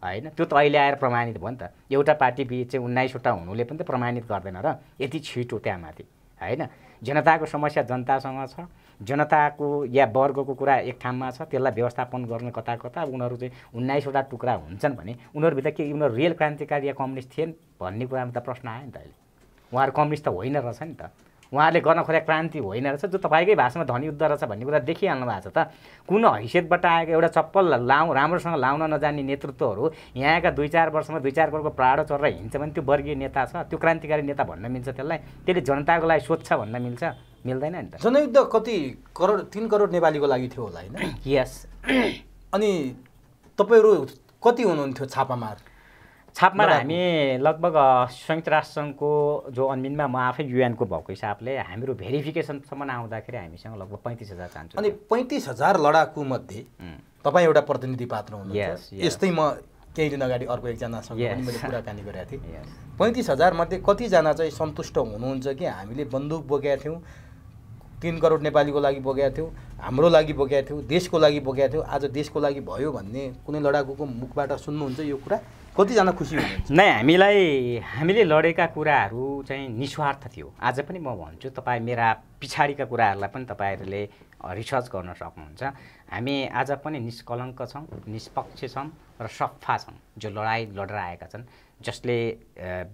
होइन। त्यो त अहिले आएर प्रमाणित भयो नि त। एउटा पार्टी बिच चाहिँ 19वटा हुनुले पनि त प्रमाणित गर्दैन र यति छिटो त्यहाँमाथि होइन। जनताको समस्या जनतासँग छ, जनताको या वर्गको कुरा एक ठाउँमा छ, त्यसलाई व्यवस्थापन गर्न कता कता उनीहरू चाहिँ 19वटा टुक्रा हुन्छन् भने उनीहरूभित्र के उनीहरू रियल क्रान्तिकारी या कम्युनिस्ट थिएन भन्ने कुरामा त प्रश्न आयो नि त। अहिले उहाँहरू कम्युनिस्ट त होइन रहेछ नि त, उहाँहरूले गर्न खोजेको क्रान्ति होइन रहेछ, जो तपाईँकै भाषामा धनीयुद्ध रहेछ भन्ने कुरा देखिहाल्नु भएको छ त। कुन हैसियतबाट आएको एउटा चप्पल राम्रोसँग लाउन नजान्ने नेतृत्वहरू यहाँका 2-4 वर्षमा 2-4 करोडको प्राडो चढेर हिँड्छ भने त्यो वर्गीय नेता छ, त्यो क्रान्तिकारी नेता भन्न मिल्छ त्यसलाई? त्यसले जनताको लागि सोध्छ भन्न मिल्छ? मिल्दैन नि त। जनयुद्ध कति करोड 3 करोड नेपालीको लागि थियो होला होइन? यस। अनि तपाईँहरू कति हुनुहुन्थ्यो छापामार? हामी लगभग संयुक्त राष्ट्रसङ्घको जो अन्मिनमा म आफै युएनको भएको हिसाबले हाम्रो भेरिफिकेसनसम्म आउँदाखेरि हामीसँग लगभग 35,000 चान्स। अनि 35,000 लडाकु मध्ये तपाईँ एउटा प्रतिनिधि पात्र हुनुहुन्छ। यस्तै म केही दिन अगाडि अर्को एकजनासँग पनि मैले कुराकानी गरेको थिएँ। 35,000 मध्ये कतिजना चाहिँ सन्तुष्ट हुनुहुन्छ कि हामीले बन्दुक बोकेका थियौँ, 3 करोड नेपालीको लागि बोकेका थियौँ, हाम्रो लागि बोकेका थियौँ, देशको लागि बोकेका थियौँ, आज देशको लागि भयो भन्ने कुनै लडाकुको मुखबाट सुन्नुहुन्छ यो कुरा? कतिजना खुसी हुनुहुन्छ? नै हामीले लडेका कुराहरू चाहिँ निस्वार्थ थियो। आज पनि म भन्छु, तपाईँ मेरा पछाडिका कुराहरूलाई पनि तपाईँहरूले रिसर्च गर्न सक्नुहुन्छ। हामी आज पनि निष्कलङ्क छौँ, निष्पक्ष छौँ र सफा छौँ। जो लडाइँ लडेर आएका छन्, जसले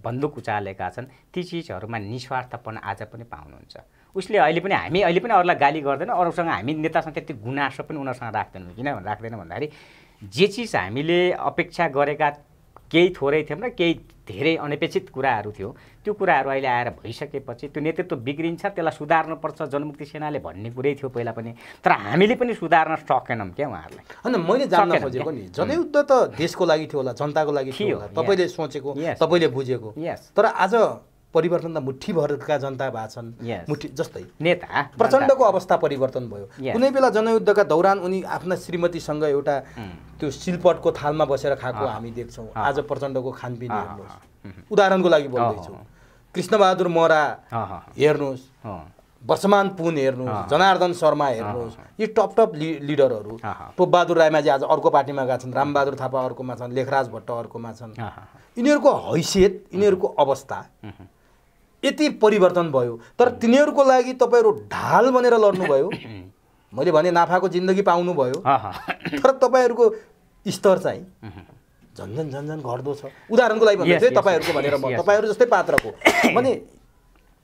बन्दुक उचालेका छन्, ती चिजहरूमा निस्वार्थपन आज पनि पाउनुहुन्छ। उसले अहिले पनि अरूलाई गाली गर्दैन, अरूसँग हामी नेतासँग त्यति गुनासो पनि उनीहरूसँग राख्दैन। किन राख्दैन भन्दाखेरि जे चिज हामीले अपेक्षा गरेका केही थोरै थियौँ र केही धेरै अनपेक्षित कुराहरू थियो। त्यो कुराहरू अहिले आएर भइसकेपछि त्यो नेतृत्व बिग्रिन्छ, त्यसलाई सुधार्नुपर्छ जनमुक्ति सेनाले भन्ने कुरै थियो पहिला पनि। तर हामीले पनि सुधार्न सकेनौँ क्या उहाँहरूलाई। होइन, मैले जान्न खोजेको नि जनयुद्ध त देशको लागि थियो होला, जनताको लागि थियो होला, तपाईँले सोचेको, तपाईँले बुझेको। तर आज परिवर्तन त मुठीभरका जनता भएको छन्। मुठी जस्तै नेता प्रचण्डको अवस्था परिवर्तन भयो। कुनै बेला जनयुद्धका दौरान उनी आफ्ना श्रीमतीसँग एउटा त्यो सिलपटको थालमा बसेर खाएको हामी देख्छौँ। आज प्रचण्डको खानपिन हेर्नुहोस्, उदाहरणको लागि बोल्दैछु। कृष्णबहादुर महरा हेर्नुहोस्, वर्षमान पुन हेर्नुहोस्, जनार्दन शर्मा हेर्नुहोस्, यी टप लिडरहरू। टोपबहादुर राईमाझी आज अर्को पार्टीमा गएका छन्, रामबहादुर थापा अर्कोमा छन्, लेखराज भट्ट अर्कोमा छन्। यिनीहरूको हैसियत, यिनीहरूको अवस्था यति परिवर्तन भयो। तर तिनीहरूको लागि तपाईँहरू ढाल बनेर लड्नुभयो। मैले भने नाफाको जिन्दगी पाउनुभयो, तर तपाईँहरूको स्तर चाहिँ झन्झन घट्दो छ। उदाहरणको लागि भन्दै थिएँ तपाईँहरूको भनेर म तपाईँहरू जस्तै पात्रको भने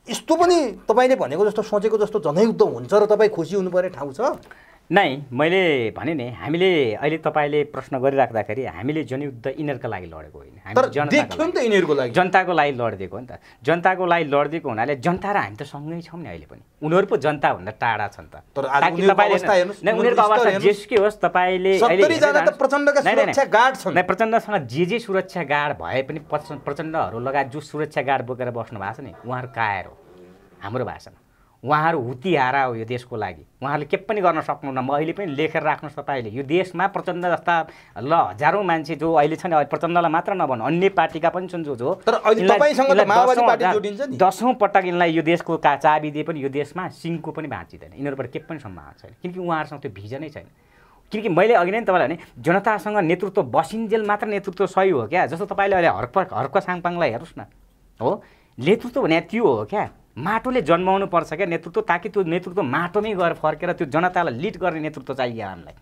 यस्तो पनि तपाईँले भनेको जस्तो सोचेको जस्तो जनयुद्ध हुन्छ र तपाईँ खुसी हुनुपर्ने ठाउँ छ नै। मैले भने नि हामीले अहिले तपाईँले प्रश्न गरिराख्दाखेरि हामीले जनयुद्ध यिनीहरूका लागि लडेको होइन, हामी जनताको लागि लडिदिएको हो नि त। जनताको लागि लडिदिएको हुनाले जनता र हामी त सँगै छौँ नि अहिले पनि। उनीहरू पो जनताभन्दा टाढा छन् त। उनीहरूको अवस्था जेसुकै होस्, तपाईँले प्रचण्डसँग जे सुरक्षा गार्ड भए पनि प्रचण्डहरू लगायत जो सुरक्षा गार्ड बोकेर बस्नु भएको छ नि, उहाँहरू कायर हो हाम्रो भाषामा। उहाँहरू हुतिहारा हो यो देशको लागि। उहाँहरूले के पनि गर्न सक्नुहुन्न। म अहिले पनि लेखेर राख्नुहोस् तपाईँले, यो देशमा प्रचण्ड जस्ता हजारौँ मान्छे जो अहिले छन्, प्रचण्डलाई मात्र नभन्नु अन्य पार्टीका पनि छन् जो 10औं पटक यिनलाई यो देशको चाबी दिए पनि यो देशमा सिङको पनि भाँचिँदैन। यिनीहरूबाट के पनि सम्भावना छैन, किनकि उहाँहरूसँग त्यो भिजनै छैन। किनकि मैले अघि नै तपाईँलाई भने जनतासँग नेतृत्व बसिन्जेल मात्र नेतृत्व सही हो क्या। जस्तो तपाईँले अहिले हर्क साङपाङलाई हेर्नुहोस् न, हो नेतृत्व भने त्यो हो क्या। माटोले जन्माउनु पर्छ क्या नेतृत्व, ताकि त्यो नेतृत्व माटोमै गएर फर्केर त्यो जनतालाई लिड गर्ने नेतृत्व चाहियो हामीलाई,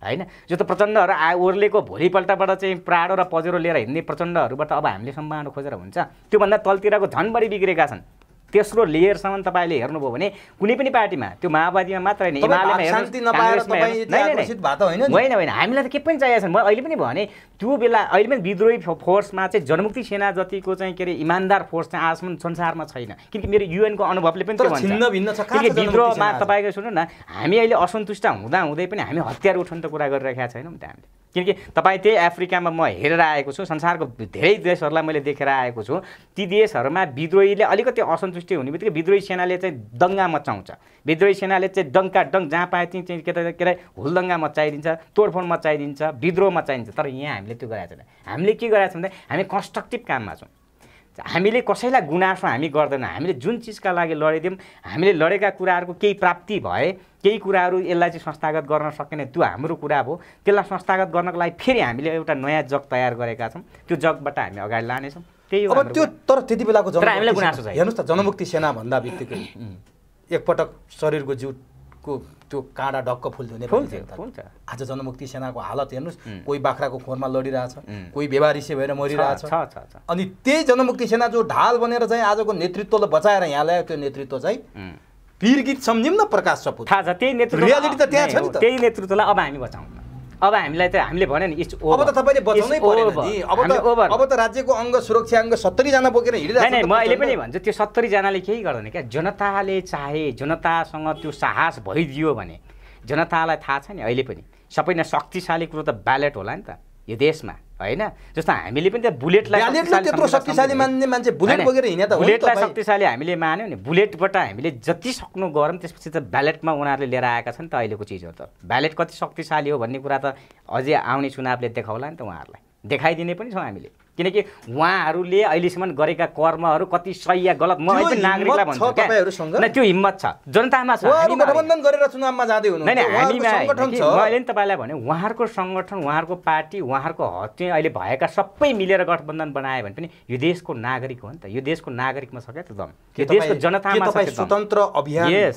होइन। जो त प्रचण्डहरू ओर्लेको भोलिपल्टबाट चाहिँ प्राडो र पजेरो लिएर हिँड्ने प्रचण्डहरूबाट अब हामीले सम्भावना खोजेर हुन्छ। त्योभन्दा तलतिरको झन् बढी बिग्रेका छन्। तेस्रो लेयरसम्म तपाईँले हेर्नुभयो भने कुनै पनि पार्टीमा, त्यो माओवादीमा मात्र होइन, एमालेमा होइन, हामीलाई त के पनि चाहिएको छैन। म अहिले पनि भने त्यो बेला अहिले पनि विद्रोही फोर्समा चाहिँ जनमुक्ति सेना जतिको चाहिँ के अरे इमान्दार फोर्स चाहिँ आजसम्म संसारमा छैन। किनकि मेरो युएनको अनुभवले पनि त्यो भन्छ। किनकि विद्रोहमा तपाईँको सुन्नु न, हामी अहिले असन्तुष्ट हुँदै पनि हामी हतियार उठाउनु त कुरा गरिरहेका छैनौँ नि त हामीले। किनकि तपाईँ त्यही अफ्रिकामा म हेरेर आएको छु, संसारको धेरै देशहरूलाई मैले देखेर आएको छु। ती देशहरूमा विद्रोहीले अलिकति असन्तुष्टि हुने बित्तिकै विद्रोही सेनाले चाहिँ दङ्गा मचाउँछ। विद्रोही सेनाले चाहिँ डङ्क जहाँ पाए चाहिँ के अरे हुलदङ्गा मचाइदिन्छ, तोडफोड मचाइदिन्छ, विद्रोह मचाइदिन्छ। तर यहाँ हामीले त्यो गरेको छैन। हामीले के गरेको छौँ भने हामी कन्स्ट्रक्टिभ काममा छौँ। हामीले कसैलाई गुनासो हामी गर्दैनौँ। हामीले जुन चिजका लागि लडिदियौँ, हामीले लडेका कुराहरूको केही प्राप्ति भए, केही कुराहरू यसलाई चाहिँ संस्थागत गर्न सकेन, त्यो हाम्रो कुरा हो। त्यसलाई संस्थागत गर्नको लागि फेरि हामीले एउटा नयाँ जग तयार गरेका छौँ। त्यो जगबाट हामी अगाडि लानेछौँ। त्यही हो अब त्यो। तर त्यति बेलाको हामीलाई गुनासो छ। हेर्नुहोस् त, जनमुक्ति सेना भन्दा बित्तिकै एकपटक शरीरको जिउको त्यो काँडा ढक्क फुल्थ्यो नेपाली जनता। आज जनमुक्ति सेनाको हालत हेर्नुहोस्, कोही बाख्राको खोरमा लडिरहेछ, कोही बेवारिसे भएर मरिरहेछ। अनि त्यही जनमुक्ति सेना जो ढाल बनेर चाहिँ आजको नेतृत्वलाई बचाएर यहाँ ल्यायो, त्यो नेतृत्व चाहिँ वीरगीत सम्झिम न प्रकाश सपुत। थाहा छ त्यही नेतृत्व, रियालिटी त त्यहाँ छ नि त। त्यही नेतृत्वलाई अब हामी बचाउँ। अब हामीलाई त हामीले भन्यो नि इट्स ओभर। अब त तपाईँले बचाउनै परेन नि। अब त राज्यको अङ्ग सुरक्षा अङ्ग 70 जना बोकेर हिँडिरहेको छ। म अहिले पनि भन्छु त्यो 70 जनाले केही गर्दैन क्या। जनताले चाहे, जनतासँग त्यो साहस भइदियो भने, जनतालाई थाहा छ नि अहिले पनि सबैभन्दा शक्तिशाली कुरो त ब्यालेट होला नि त यो देशमा, होइन। जस्तो हामीले पनि त बुलेटलाई शक्तिशाली मान्ने मान्छे बुलेट बोकेर हिँड्या त हो। बुलेटलाई शक्तिशाली हामीले मान्यौँ नि, बुलेटबाट हामीले जति सक्नु गरौँ। त्यसपछि त ब्यालेटमा उनीहरूले लिएर आएका छन् त अहिलेको चिजहरू त। ब्यालेट कति शक्तिशाली हो भन्ने कुरा त अझै आउने चुनावले देखाउला नि त उहाँहरूलाई, देखाइदिने पनि छौँ हामीले। किनकि उहाँहरूले अहिलेसम्म गरेका कर्महरू कति सही या गलत म अहिले नागरिकलाई भन्छु क्या, त्यो हिम्मत छ जनतामा छ। हामी गठबन्धन गरेर चुनावमा जाँदै हुनु हैन, मैले नि तपाईँलाई भने उहाँहरूको सङ्गठन, उहाँहरूको पार्टी, उहाँहरूको चाहिँ अहिले भएका सबै मिलेर गठबन्धन बनायो भने पनि यो देशको नागरिक हो नि त। यो देशको नागरिकमा छ क्या त्यो दम, यो देशको जनतामा छ। स्वतन्त्र अभियान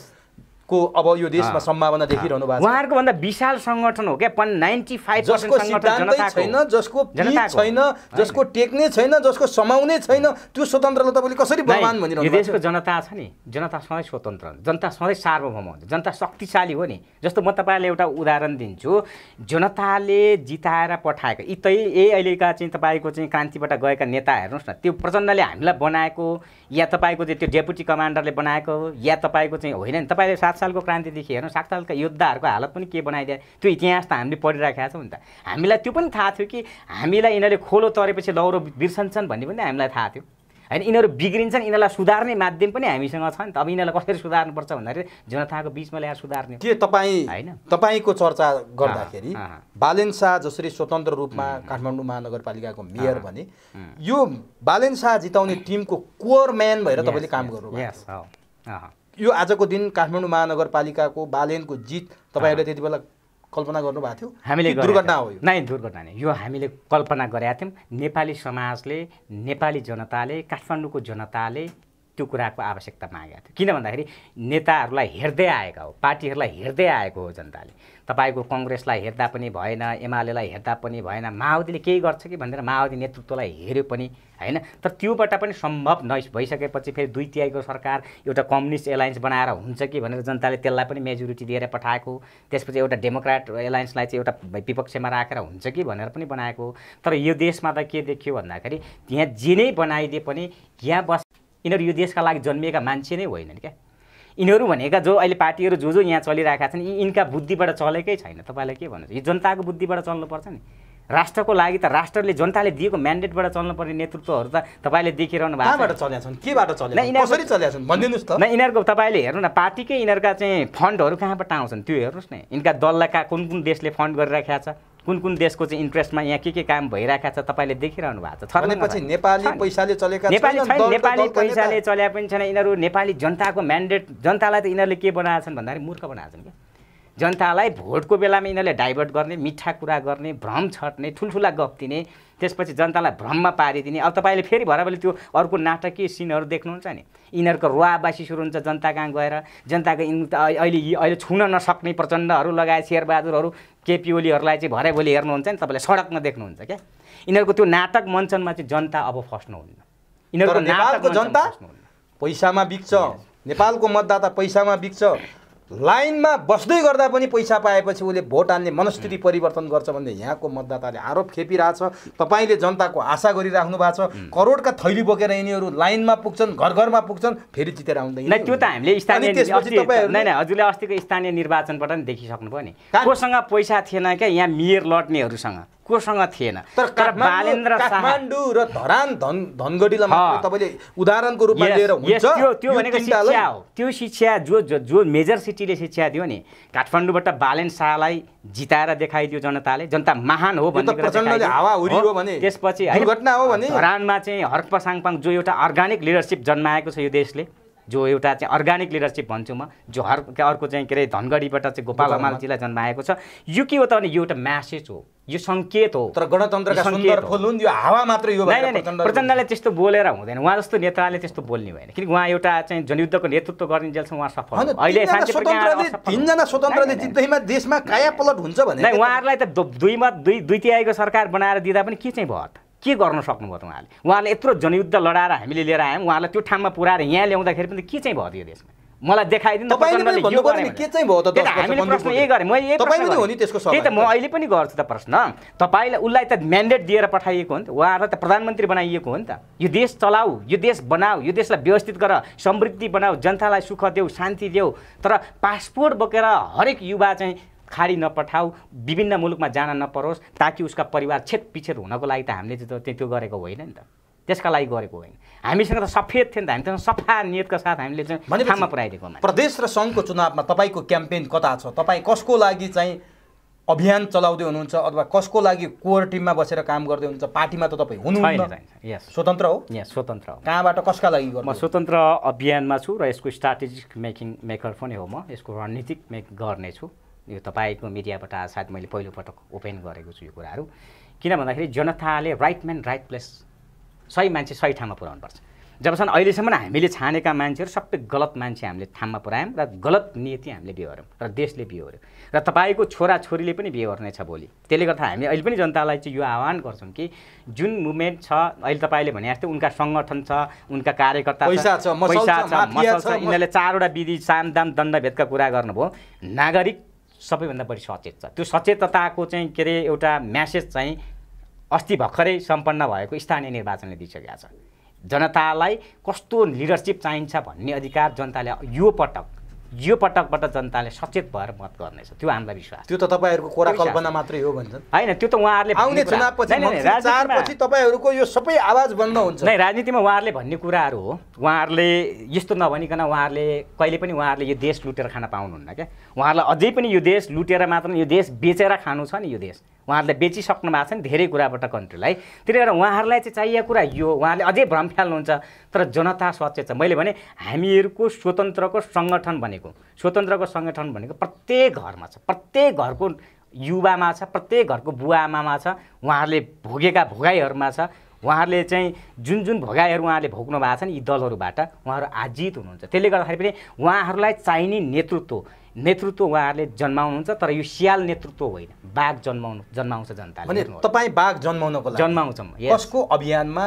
अब यो देशमा सम्भावना देखिरहनु भएको छ। उहाँहरूको भन्दा विशाल सङ्गठन हो क्या 95% जसको सिद्धान्तै छैन, जसको छैन, जसको टेक्ने छैन, जसको समाउने छैन, त्यो स्वतन्त्रलाई तपाईँले कसरी बलवान भनिरहनु यो देशको जनता छ नि, जनता सधैँ स्वतन्त्र हुन्छ, जनता सधैँ सार्वभौम हुन्छ, जनता शक्तिशाली हो नि। जस्तो म तपाईँलाई एउटा उदाहरण दिन्छु, जनताले जिताएर पठाएको अहिलेका चाहिँ तपाईँको चाहिँ क्रान्तिबाट गएका नेता हेर्नुहोस् न, त्यो प्रचण्डले हामीलाई बनाएको या तपाईँको चाहिँ त्यो डेपुटी कमान्डरले बनाएको या तपाईँको चाहिँ होइन नि। तपाईँले 7 सालको क्रान्तिदेखि हेर्नु 7 सालका योद्धाहरूको हालत पनि के बनाइदिए, त्यो इतिहास त हामीले पढिराखेका छौँ नि त। हामीलाई त्यो पनि थाहा थियो कि हामीलाई यिनीहरूले खोलो तरेपछि लौरो बिर्सन्छन् भन्ने पनि हामीलाई थाहा थियो होइन। यिनीहरू बिग्रिन्छन्, यिनीहरूलाई सुधार्ने माध्यम पनि हामीसँग छ नि त। अब यिनीहरूलाई कसरी सुधार्नुपर्छ भन्दाखेरि जनताको बिचमा ल्याएर सुधार्ने। के तपाईँको चर्चा गर्दाखेरि बालेन शाह जसरी स्वतन्त्र रूपमा काठमाडौँ महानगरपालिकाको मेयर भने यो बालेन शाह जिताउने टिमको कोर म्यान भएर तपाईँले काम गर्नुभयो। यो आजको दिन काठमाडौँ महानगरपालिकाको बालेनको जित तपाईँहरूले त्यति बेला कल्पना गर्नुभएको थियो? हामीले दुर्घटना हो यो? नै, दुर्घटना नै, यो हामीले कल्पना गरेका थियौँ। नेपाली समाजले, नेपाली जनताले, काठमाडौँको जनताले त्यो कुराको आवश्यकता मागेका थियो। किन भन्दाखेरि नेताहरूलाई हेर्दै आएका हो, पार्टीहरूलाई हेर्दै आएको हो जनताले। तपाईँको कङ्ग्रेसलाई हेर्दा पनि भएन, एमालेलाई हेर्दा पनि भएन, माओवादीले केही गर्छ कि भनेर माओवादी नेतृत्वलाई हेऱ्यो पनि होइन। तर त्योबाट पनि सम्भव भइसकेपछि फेरि 2/3 सरकार एउटा कम्युनिस्ट एलायन्स बनाएर हुन्छ कि भनेर जनताले त्यसलाई पनि मेजोरिटी दिएर पठाएको। त्यसपछि एउटा डेमोक्रेट एलायन्सलाई चाहिँ एउटा विपक्षमा राखेर हुन्छ कि भनेर पनि बनाएको। तर यो देशमा त के देखियो भन्दाखेरि त्यहाँ जे नै बनाइदिए पनि यहाँ यिनीहरू यो देशका लागि जन्मिएका मान्छे नै होइनन् क्या। यिनीहरू भनेका जो अहिले पार्टीहरू जो यहाँ चलिरहेका छन् यिनका बुद्धिबाट चलेकै छैन। तपाईँलाई के भन्नुहुन्छ? यो जनताको बुद्धिबाट चल्नुपर्छ नि। राष्ट्रको लागि त राष्ट्रले जनताले दिएको म्यान्डेटबाट चल्नुपर्ने नेतृत्वहरू त तपाईँले देखिरहनु भएको कहाँबाट चलेका छन्, केबाट चलेका छन्, कसरी चलेका छन् भनिदिनुहोस् त। यिनीहरूको तपाईँले हेर्नु न, पार्टीकै यिनीहरूका चाहिँ फन्डहरू कहाँबाट आउँछन् त्यो हेर्नुहोस् न। यिनका दललाई कुन कुन देशले फन्ड गरिराखेका छ, कुन कुन देशको चाहिँ इन्ट्रेस्टमा यहाँ के काम भइरहेको छ तपाईँले देखिरहनु भएको छ। भनेपछि नेपाली पैसाले चलेका नेपाली छैन, नेपाली पैसाले चल्या पनि छैन। यिनीहरू नेपाली जनताको म्यान्डेट, जनतालाई त यिनीहरूले के बनाएका छन् भन्दाखेरि मूर्ख बनाएका छन् क्या। जनतालाई भोटको बेलामा यिनीहरूले डाइभर्ट गर्ने, मिठा कुरा गर्ने, भ्रम छट्ने, ठुल्ठुला गफ दिने, त्यसपछि जनतालाई भ्रममा पारिदिने। अब तपाईँले फेरि भरबले त्यो अर्को नाटकीय सिनहरू देख्नुहुन्छ नि। यिनीहरूको रुवाबासी सुरु हुन्छ जनता कहाँ गएर, जनताको अहिले छुन नसक्ने प्रचण्डहरू लगायत शेरबहादुरहरू, केपी ओलीहरूलाई चाहिँ भरे भोलि हेर्नुहुन्छ नि तपाईँले सडकमा देख्नुहुन्छ क्या। यिनीहरूको त्यो नाटक मञ्चनमा चाहिँ जनता अब फस्नुहुन्न। यिनीहरूको नेपालको जनता पैसामा बिक्छ, नेपालको मतदाता पैसामा बिक्छ। लाइनमा बस्दै गर्दा पनि पैसा पाएपछि उसले भोट हाल्ने मनस्थिति परिवर्तन गर्छ भन्ने यहाँको मतदाताले आरोप खेपिरहेछ। तपाईँले जनताको आशा गरिराख्नु भएको छ। करोडका थैली बोकेर यिनीहरू लाइनमा पुग्छन्, घर घरमा पुग्छन्, फेरि जितेर आउँदैन। त्यो त हामीले स्थानीय हजुरले अस्तिको स्थानीय निर्वाचनबाट नि देखिसक्नुभयो नि। कोसँग पैसा थिएन क्या यहाँ मेयर लड्नेहरूसँग, कोसँग थिएन। तर बालेन्द्र काठमाडौँ र धरान धनगढीलाई मात्र तपाईँले उदाहरणको रूपमा लिएर हुन्छ। त्यो भनेको शिक्षा हो। त्यो शिक्षा जो मेजर सिटीले शिक्षा दियो नि, काठमाडौँबाट बालेन शाहलाई जिताएर देखाइदियो जनताले, जनता महान हो भन्ने कुरा। त्यसपछि दुर्घटना हो भने धरानमा चाहिँ हर्क साङपाङ जो एउटा अर्गानिक लिडरसिप जन्माएको छ यो देशले, जो एउटा चाहिँ अर्गानिक लिडरसिप भन्छु म, जो अर्को चाहिँ के अरे धनगढीबाट चाहिँ गोपाल हमालजीलाई जन्माएको छ। यो के हो त भने यो एउटा म्यासेज हो, यो सङ्केत हो। तर गणतन्त्रका सुन्दर फुल हुन्, यो हावा मात्र यो प्रचण्डले त्यस्तो बोलेर हुँदैन। उहाँ जस्तो नेताले त्यस्तो बोल्ने भएन, किनकि उहाँ एउटा चाहिँ जनयुद्धको नेतृत्व गर्ने जेलसम्म उहाँ सफल हो। अहिले शान्ति प्रक्रिया 3जना स्वतन्त्रले जित्दैमा देशमा कायापलट हुन्छ भने उहाँहरूलाई त 2/3 सरकार बनाएर दिँदा पनि के चाहिँ भयो त? के गर्न सक्नुभयो त उहाँले यत्रो जनयुद्ध लडाएर हामीले लिएर आयौँ, उहाँलाई त्यो ठाउँमा पुऱ्याएर यहाँ ल्याउँदाखेरि पनि के चाहिँ भयो यो देशमा? मलाई देखाइदिनु। के चाहिँ भयो त? हामीले प्रश्न यही गरेँ, मैले त्यही त म अहिले पनि गर्छु त प्रश्न। तपाईँलाई उसलाई त म्यान्डेट दिएर पठाइएको हो नि त, उहाँहरूलाई त प्रधानमन्त्री बनाइएको हो नि त। यो देश चलाऊ, यो देश बनाऊ, यो देशलाई व्यवस्थित गर, समृद्धि बनाऊ, जनतालाई सुख देऊ, शान्ति देऊ। तर पासपोर्ट बोकेर हरेक युवा चाहिँ खाडी नपठाऊ, विभिन्न मुलुकमा जान नपरोस्, ताकि उसका परिवार छेदपिछेद हुनको लागि त हामीले त्यो गरेको होइन नि त। त्यसका लागि गरेको होइन। हामीसँग त सफेद थियो नि त, हामीसँग सफा नियतका साथ हामीले चाहिँ ठाउँमा पुऱ्याइदिएको। प्रदेश र सङ्घको चुनावमा तपाईँको क्याम्पेन कता छ? तपाईँ कसको लागि चाहिँ अभियान चलाउँदै हुनुहुन्छ अथवा कसको लागि कोर टिममा बसेर काम गर्दै हुनुहुन्छ? पार्टीमा त तपाईँ हुनुहुन्न, स्वतन्त्र हो। स्वतन्त्र हो। कहाँबाट कसका लागि गर्नु? म स्वतन्त्र अभियानमा छु र यसको स्ट्राटेजिक मेकर पनि हो। म यसको रणनीतिक गर्नेछु। यो तपाईँको मिडियाबाट सायद मैले पहिलोपटक ओपन गरेको छु यो कुराहरू। किन भन्दाखेरि जनताले राइट म्यान राइट प्लेस, सही मान्छे सही ठाउँमा पुर्याउनुपर्छ। जबसम्म अहिलेसम्म हामीले छानेका मान्छेहरू सबै गलत मान्छे हामीले थाममा पुऱ्यायौँ र गलत नीति हामीले बिहोर्यौँ र देशले बिहोर्यो र तपाईँको छोराछोरीले पनि बिहोर्नेछ भोलि। त्यसले गर्दा हामी अहिले पनि जनतालाई चाहिँ यो आह्वान गर्छौँ कि जुन मुभमेन्ट छ अहिले तपाईँले भने जस्तै उनका सङ्गठन छ, उनका कार्यकर्ता पैसा छ, मसल छ, यिनीहरूले 4वटा विधि साम दाम दण्डभेदका कुरा गर्नुभयो। नागरिक सबैभन्दा बढी सचेत छ। त्यो सचेतताको चाहिँ के अरे एउटा म्यासेज चाहिँ अस्ति भर्खरै सम्पन्न भएको स्थानीय निर्वाचनले दिइसकेको छ। जनतालाई कस्तो लिडरसिप चाहिन्छ भन्ने अधिकार जनताले यो पटकबाट जनताले सचेत भएर मत गर्नेछ, त्यो हामीलाई विश्वास। त्यो त तपाईँहरूको कोरा कल्पना मात्रै हो भन्छन् होइन, त्यो त उहाँहरूले आउने चुनावपछि पछि तपाईँहरूको यो सबै आवाज बन्द हुन्छ। नै राजनीतिमा उहाँहरूले भन्ने कुराहरू हो। उहाँहरूले यस्तो नभनिकन उहाँहरूले कहिले पनि उहाँहरूले यो देश लुटेर खान पाउनुहुन्न क्या। उहाँहरूलाई अझै पनि यो देश लुटेर मात्र यो देश बेचेर खानु छ नि। यो देश उहाँहरूले बेचिसक्नु भएको छ नि धेरै कुराबाट कन्ट्रीलाई। त्यसले गर्दा उहाँहरूलाई चाहिँ चाहिएको कुरा यो, उहाँले अझै भ्रम फ्याल्नुहुन्छ। तर जनता सचेत छ। मैले भने हामीहरूको स्वतन्त्रको सङ्गठन भनेको प्रत्येक घरमा छ, प्रत्येक घरको युवामा छ, प्रत्येक घरको बुवा आमामा छ, उहाँहरूले भोगेका भोगाइहरूमा छ। उहाँहरूले चाहिँ जुन भोगाइहरू उहाँहरूले भोग्नु भएको छ नि यी दलहरूबाट उहाँहरू आजित हुनुहुन्छ। त्यसले गर्दाखेरि पनि उहाँहरूलाई चाहिने नेतृत्व उहाँहरूले जन्माउनुहुन्छ। तर यो सियाल नेतृत्व होइन, बाघ जन्माउँछ जनताले। भने तपाईँ बाघ जन्माउनको लागि जन्माउँछौँ। कसको अभियानमा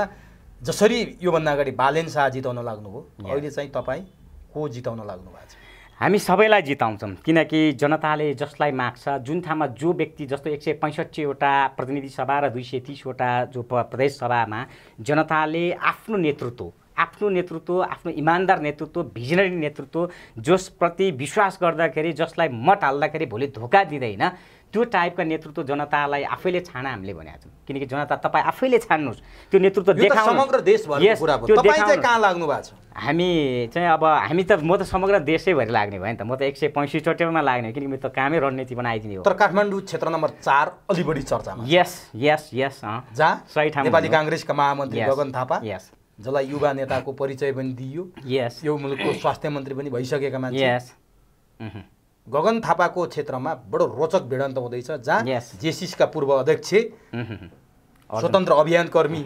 जसरी योभन्दा अगाडि बालेन शाह जिताउन लाग्नुभयो, अहिले चाहिँ तपाईँ को जिताउन लाग्नु भएको छ? हामी सबैलाई जिताउँछौँ, किनकि जनताले जसलाई माग्छ, जुन ठाउँमा जो व्यक्ति जस्तो 165वटा प्रतिनिधि सभा र 230वटा जो प्रदेश सभामा जनताले आफ्नो नेतृत्व, आफ्नो इमान्दार नेतृत्व, भिजनरी नेतृत्व, जसप्रति विश्वास गर्दाखेरि, जसलाई मत हाल्दाखेरि भोलि धोका दिँदैन, त्यो टाइपका नेतृत्व जनतालाई आफैले छान हामीले भनेका छौँ। किनकि जनता तपाईँ आफैले छान्नुहोस्, त्यो नेतृत्व देखाउनु। समग्र देशभरको कुरा हो। तपाईँ चाहिँ कहाँ लाग्नु भएको छ? हामी चाहिँ अब म त समग्र देशैभरि लाग्ने भयो नि त। म त 165वटामा लाग्ने, किनकि म त कामै रणनीति बनाइदिने हो। तर काठमाडौँ क्षेत्र नम्बर 4 अलि बढी चर्चामा। यस जहाँ सही ठाउँ नेपाली काङ्ग्रेसका महामन्त्री गगन थापा, यस, जसलाई युवा नेताको परिचय पनि दिइयो, यस, यो मुलुकको स्वास्थ्य मन्त्री पनि भइसकेका मान्छे, यस, गगन थापाको क्षेत्रमा बडो रोचक भिडन्त हुँदैछ, जहाँ जेसिसका पूर्व अध्यक्ष स्वतन्त्र अभियान कर्मी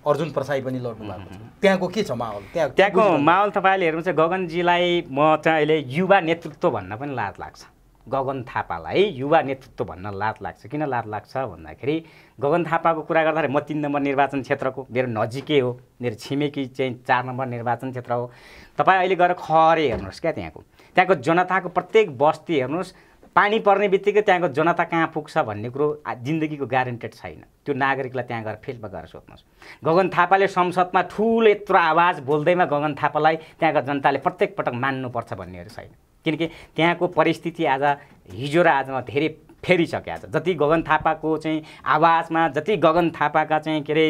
अर्जुन प्रसाई पनि लड्नु भएको छ। त्यहाँको के छ माहौल? त्यहाँको माहौल तपाईँले हेर्नु चाहिँ गगनजीलाई म चाहिँ अहिले युवा नेतृत्व भन्न पनि लाज लाग्छ। गगन थापालाई युवा नेतृत्व भन्न लाज लाग्छ। किन लाज लाग्छ भन्दाखेरि गगन थापाको कुरा गर्दाखेरि म 3 नम्बर निर्वाचन क्षेत्रको, मेरो नजिकै हो, मेरो छिमेकी चाहिँ 4 नम्बर निर्वाचन क्षेत्र हो। तपाईँ अहिले गएर खरे हेर्नुहोस् क्या, त्यहाँको जनताको प्रत्येक बस्ती हेर्नुहोस्, पानी पर्ने बित्तिकै त्यहाँको जनता कहाँ पुग्छ भन्ने कुरो जिन्दगीको ग्यारेन्टेड छैन। त्यो नागरिकलाई त्यहाँ गएर फिल्डमा गएर सोध्नुहोस्। गगन थापाले संसदमा ठुलो यत्रो आवाज बोल्दैमा गगन थापालाई त्यहाँका जनताले प्रत्येक पटक मान्नुपर्छ भन्नेहरू छैन। किनकि त्यहाँको परिस्थिति आज हिजो र आजमा धेरै फेरिसक्यो। आज जति गगन थापाको चाहिँ आवाजमा, जति गगन थापाका चाहिँ के अरे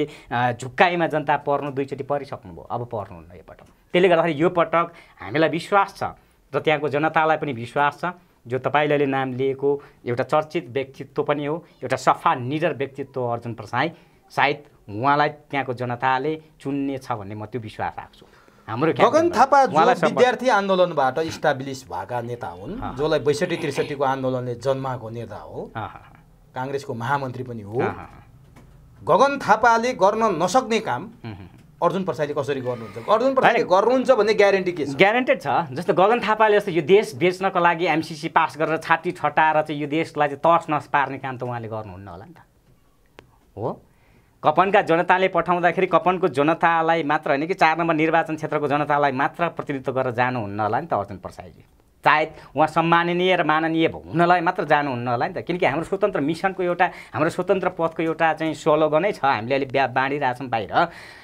झुक्काइमा जनता पर्नु दुईचोटि परिसक्नुभयो, अब पर्नुहुन्न यो पटक। त्यसले गर्दाखेरि यो पटक हामीलाई विश्वास छ र त्यहाँको जनतालाई पनि विश्वास छ। जो तपाईँले अहिले नाम लिएको एउटा चर्चित व्यक्तित्व पनि हो, एउटा सफा निडर व्यक्तित्व अर्जुन प्रसाई, सायद उहाँलाई त्यहाँको जनताले चुन्ने छ भन्ने म त्यो विश्वास राख्छु। हाम्रो गगन थापा जो विद्यार्थी आन्दोलनबाट इस्टाब्लिस भएका नेता हुन्, जसलाई 62-63को आन्दोलनले जन्माएको नेता हो, काङ्ग्रेसको महामन्त्री पनि हो, गगन थापाले गर्न नसक्ने काम अर्जुन प्रसाईले कसरी गर्नुहुन्छ? अर्जुन प्रसाईले गर्नुहुन्छ भन्ने ग्यारेन्टी के छ? ग्यारेन्टेड छ। जस्तो गगन थापाले जस्तो यो देश बेच्नको लागि एमसीसी पास गरेर छाती छटाएर चाहिँ यो देशलाई चाहिँ तर्स नस पार्ने काम त उहाँले गर्नुहुन्न होला नि त, हो? कपनका जनताले पठाउँदाखेरि कपनको जनतालाई मात्र होइन कि 4 नम्बर निर्वाचन क्षेत्रको जनतालाई मात्र प्रतिनिधित्व गरेर जानुहुन्न होला नि त अर्जुन प्रसाईजी। सायद उहाँ सम्माननीय र माननीय हुनलाई मात्र जानुहुन्न होला नि त। किनकि हाम्रो स्वतन्त्र मिसनको एउटा, हाम्रो स्वतन्त्र पथको एउटा चाहिँ स्लोगनै छ, हामीले अहिले बाँडिरहेछौँ बाहिर।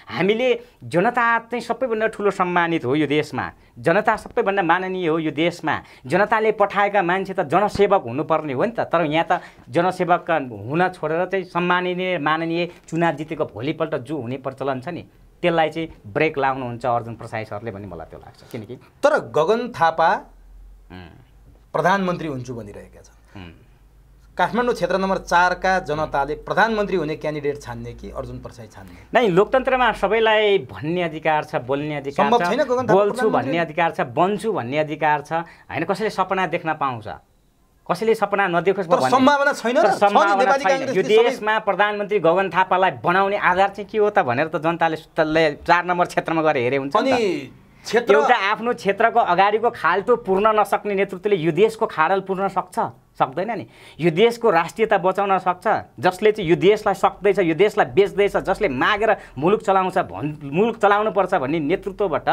हामीले जनता चाहिँ सबैभन्दा ठुलो सम्मानित हो यो देशमा, जनता सबैभन्दा माननीय हो यो देशमा, जनताले पठाएका मान्छे त जनसेवक हुनुपर्ने हो नि त। तर यहाँ त जनसेवक हुन छोडेर चाहिँ सम्माननीय माननीय चुनाव जितेको भोलिपल्ट जो हुने प्रचलन छ नि, त्यसलाई चाहिँ ब्रेक लाउनुहुन्छ अर्जुन प्रसाई सरले भन्ने मलाई त्यो लाग्छ। किनकि तर गगन थापा प्रधानमन्त्री हुन्छु भनिरहेका छन्। काठमाडौँ क्षेत्र नम्बर 4 का जनताले प्रधानमन्त्री हुने क्यान्डिडेट छान्ने कि अर्जुन प्रसाई छान्ने? नै, लोकतन्त्रमा सबैलाई भन्ने अधिकार छ, बोल्ने अधिकार छ, बोल्छु भन्ने अधिकार छ, बन्छु भन्ने अधिकार छ। होइन, कसैले सपना देख्न पाउँछ, कसैले सपना नदेखोस् तर सम्भावना छैन र छ नि नेपाली कांग्रेसले यो देशमा प्रधानमन्त्री गगन थापालाई बनाउने आधार चाहिँ के हो त भनेर त जनताले 4 नम्बर क्षेत्रमा गएर हेरे हुन्छ नि त। एउटा आफ्नो क्षेत्रको अगाडिको खाल्टो पूर्ण नसक्ने नेतृत्वले यो देशको खाडल पूर्ण सक्दैन नि। यो देशको राष्ट्रियता बचाउन सक्छ जसले चाहिँ यो देशलाई सक्दैछ, यो देशलाई बेच्दैछ, जसले मागेर मुलुक चलाउनु पर्छ भन्ने नेतृत्वबाट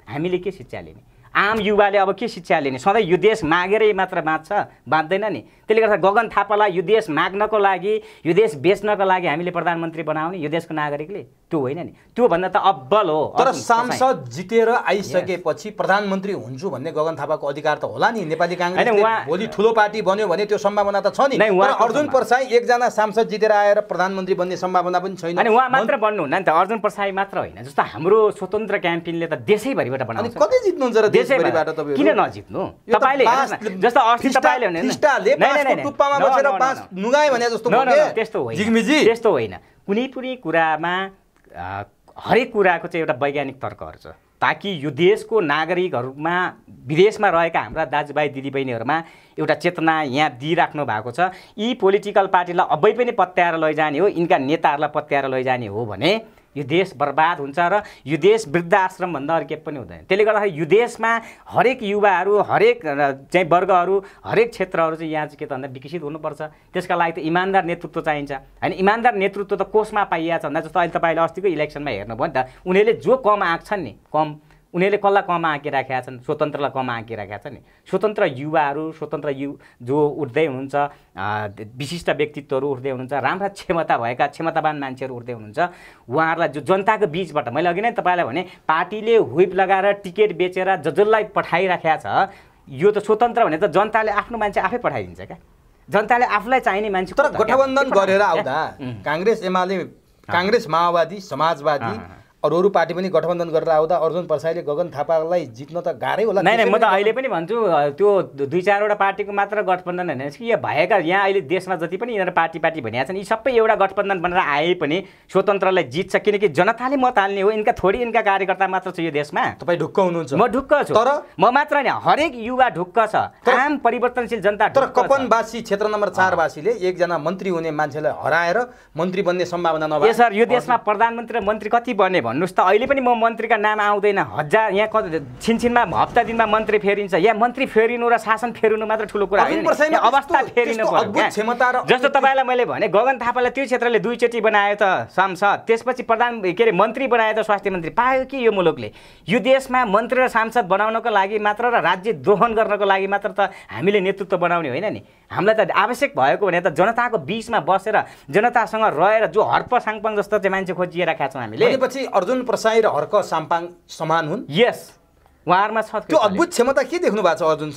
हामीले के शिक्षा लिने? आम युवाले अब के शिक्षा लिने? सधैँ यो देश मागेरै मात्र बाँच्दैन नि। त्यसले गर्दा गगन थापालाई यो देश माग्नको लागि, यो देश बेच्नको लागि हामीले प्रधानमन्त्री बनाउने यो देशको नागरिकले त्यो होइन नि। त्यो भन्दा त अब्बल हो। तर सांसद जितेर आइसकेपछि प्रधानमन्त्री हुन्छु भन्ने गगन थापाको अधिकार त होला नि। नेपाली कांग्रेसले भोलि ठुलो पार्टी बन्यो भने त्यो सम्भावना त छ नि। तर अर्जुन परसाई एकजना सांसद जितेर आएर प्रधानमन्त्री बन्ने सम्भावना पनि छैन। अनि उहाँ मात्र बन्नुहुन्न नि त, अर्जुन परसाई मात्र होइन। जस्तो हाम्रो स्वतन्त्र क्याम्पेनले त देशैभरिबाट बनाउँछ। कतै जित्नुहुन्छ र देशभरिबाट तपाईहरु? किन नजित्नु? तपाईले जस्तो अस्ति तपाईले भने टुप्पामा बसेर बाँस नुगाए भने जस्तो भयो के? त्यस्तो होइन, जिग्मीजी त्यस्तो होइन। कुनै पनि कुरामा हरेक कुराको चाहिँ एउटा वैज्ञानिक तर्कहरू छ ताकि यो देशको नागरिकहरूमा विदेशमा रहेका हाम्रा दाजुभाइ दिदीबहिनीहरूमा एउटा चेतना यहाँ दिइराख्नु भएको छ। यी पोलिटिकल पार्टीलाई अबै पनि पत्याएर लैजाने हो, यिनका नेताहरूलाई पत्याएर लैजाने हो भने यो देश बर्बाद हुन्छ र यो देश वृद्ध आश्रम भन्दा अरू केही पनि हुँदैन। त्यसले गर्दाखेरि यो देशमा हरेक युवाहरू, हरेक चाहिँ वर्गहरू, हरेक क्षेत्रहरू चाहिँ यहाँ चाहिँ के त भन्दा विकसित हुनुपर्छ। त्यसका लागि त इमान्दार नेतृत्व चाहिन्छ। होइन, इमान्दार नेतृत्व त कोषमा पाइएको छ भन्दा जस्तो अहिले तपाईँले अस्तिको इलेक्सनमा हेर्नुभयो नि त, उनीहरूले जो कम आँक्छन् नि, उनीहरूले कसलाई कम आँकिराखेका छन्? स्वतन्त्रलाई कम आँकिराखेका छन् नि। स्वतन्त्र युवाहरू, जो उठ्दै हुनुहुन्छ, विशिष्ट व्यक्तित्वहरू उठ्दै हुनुहुन्छ, राम्रा क्षमता भएका क्षमतावान मान्छेहरू उठ्दै हुनुहुन्छ, उहाँहरूलाई जो जनताको बिचबाट, मैले अघि नै तपाईँलाई भने पार्टीले व्हिप लगाएर टिकट बेचेर जसलाई पठाइराखेका छ, यो त स्वतन्त्र भने त जनताले आफ्नो मान्छे आफै पठाइदिन्छ क्या। जनताले आफूलाई चाहिने मान्छे। तर गठबन्धन गरेर आउँदा कांग्रेस एमाले, कांग्रेस माओवादी समाजवादी अरू पार्टी पनि गठबन्धन गरेर आउँदा अर्जुन परसाईले गगन थापालाई जित्न त गाह्रै होला। नै म त अहिले पनि भन्छु त्यो 2-4वटा पार्टीको मात्र गठबन्धन होइन कि भएका यहाँ अहिले देशमा जति पनि यिनीहरू पार्टी भनिएका छन्, यी सबै एउटा गठबन्धन बनेर आए पनि स्वतन्त्रलाई जित्छ, किनकि जनताले मत हाल्ने हो। यिनका थोरै यिनका कार्यकर्ता मात्र छ यो देशमा। तपाईँ ढुक्क हुनुहुन्छ? म ढुक्क छु। तर म मात्र होइन, हरेक युवा ढुक्क छ, आम परिवर्तनशील जनता ढुक्क छ। तर कपनवासी क्षेत्र नम्बर 4 वासीले एकजना मन्त्री हुने मान्छेलाई हराएर मन्त्री बन्ने सम्भावना नभए सर यो देशमा प्रधानमन्त्री र मन्त्री कति बन्ने भन्नुहोस् त? अहिले पनि म मन्त्रीका नाम आउँदैन। हजार यहाँ छिनछिनमा हप्ता दिनमा मन्त्री फेरिन्छ। यहाँ मन्त्री फेरिनु र शासन फेरिनु मात्र ठुलो कुरा होइन, अवस्था फेरिनु पर्यो। जस्तो तपाईँलाई मैले भने गगन थापालाई त्यो क्षेत्रले 2 चोटि बनायो त सांसद, त्यसपछि मन्त्री बनायो त स्वास्थ्य मन्त्री। पायो कि यो मुलुकले? यो देशमा मन्त्री र सांसद बनाउनको लागि मात्र र राज्य द्रोहन गर्नको लागि मात्र त हामीले नेतृत्व बनाउने होइन नि। हामीलाई त आवश्यक भएको भने त जनताको बिचमा बसेर जनतासँग रहेर जो हर्प साङपाङ जस्तो चाहिँ मान्छे खोजिरहेका छौँ हामीले। भनेपछि अर्जुन परसाई र हर्क साङपाङ समान हुन्? यस, उहाँहरूमा छ त्यो अद्भुत क्षमता। के देख्नु भएको छ अर्जुन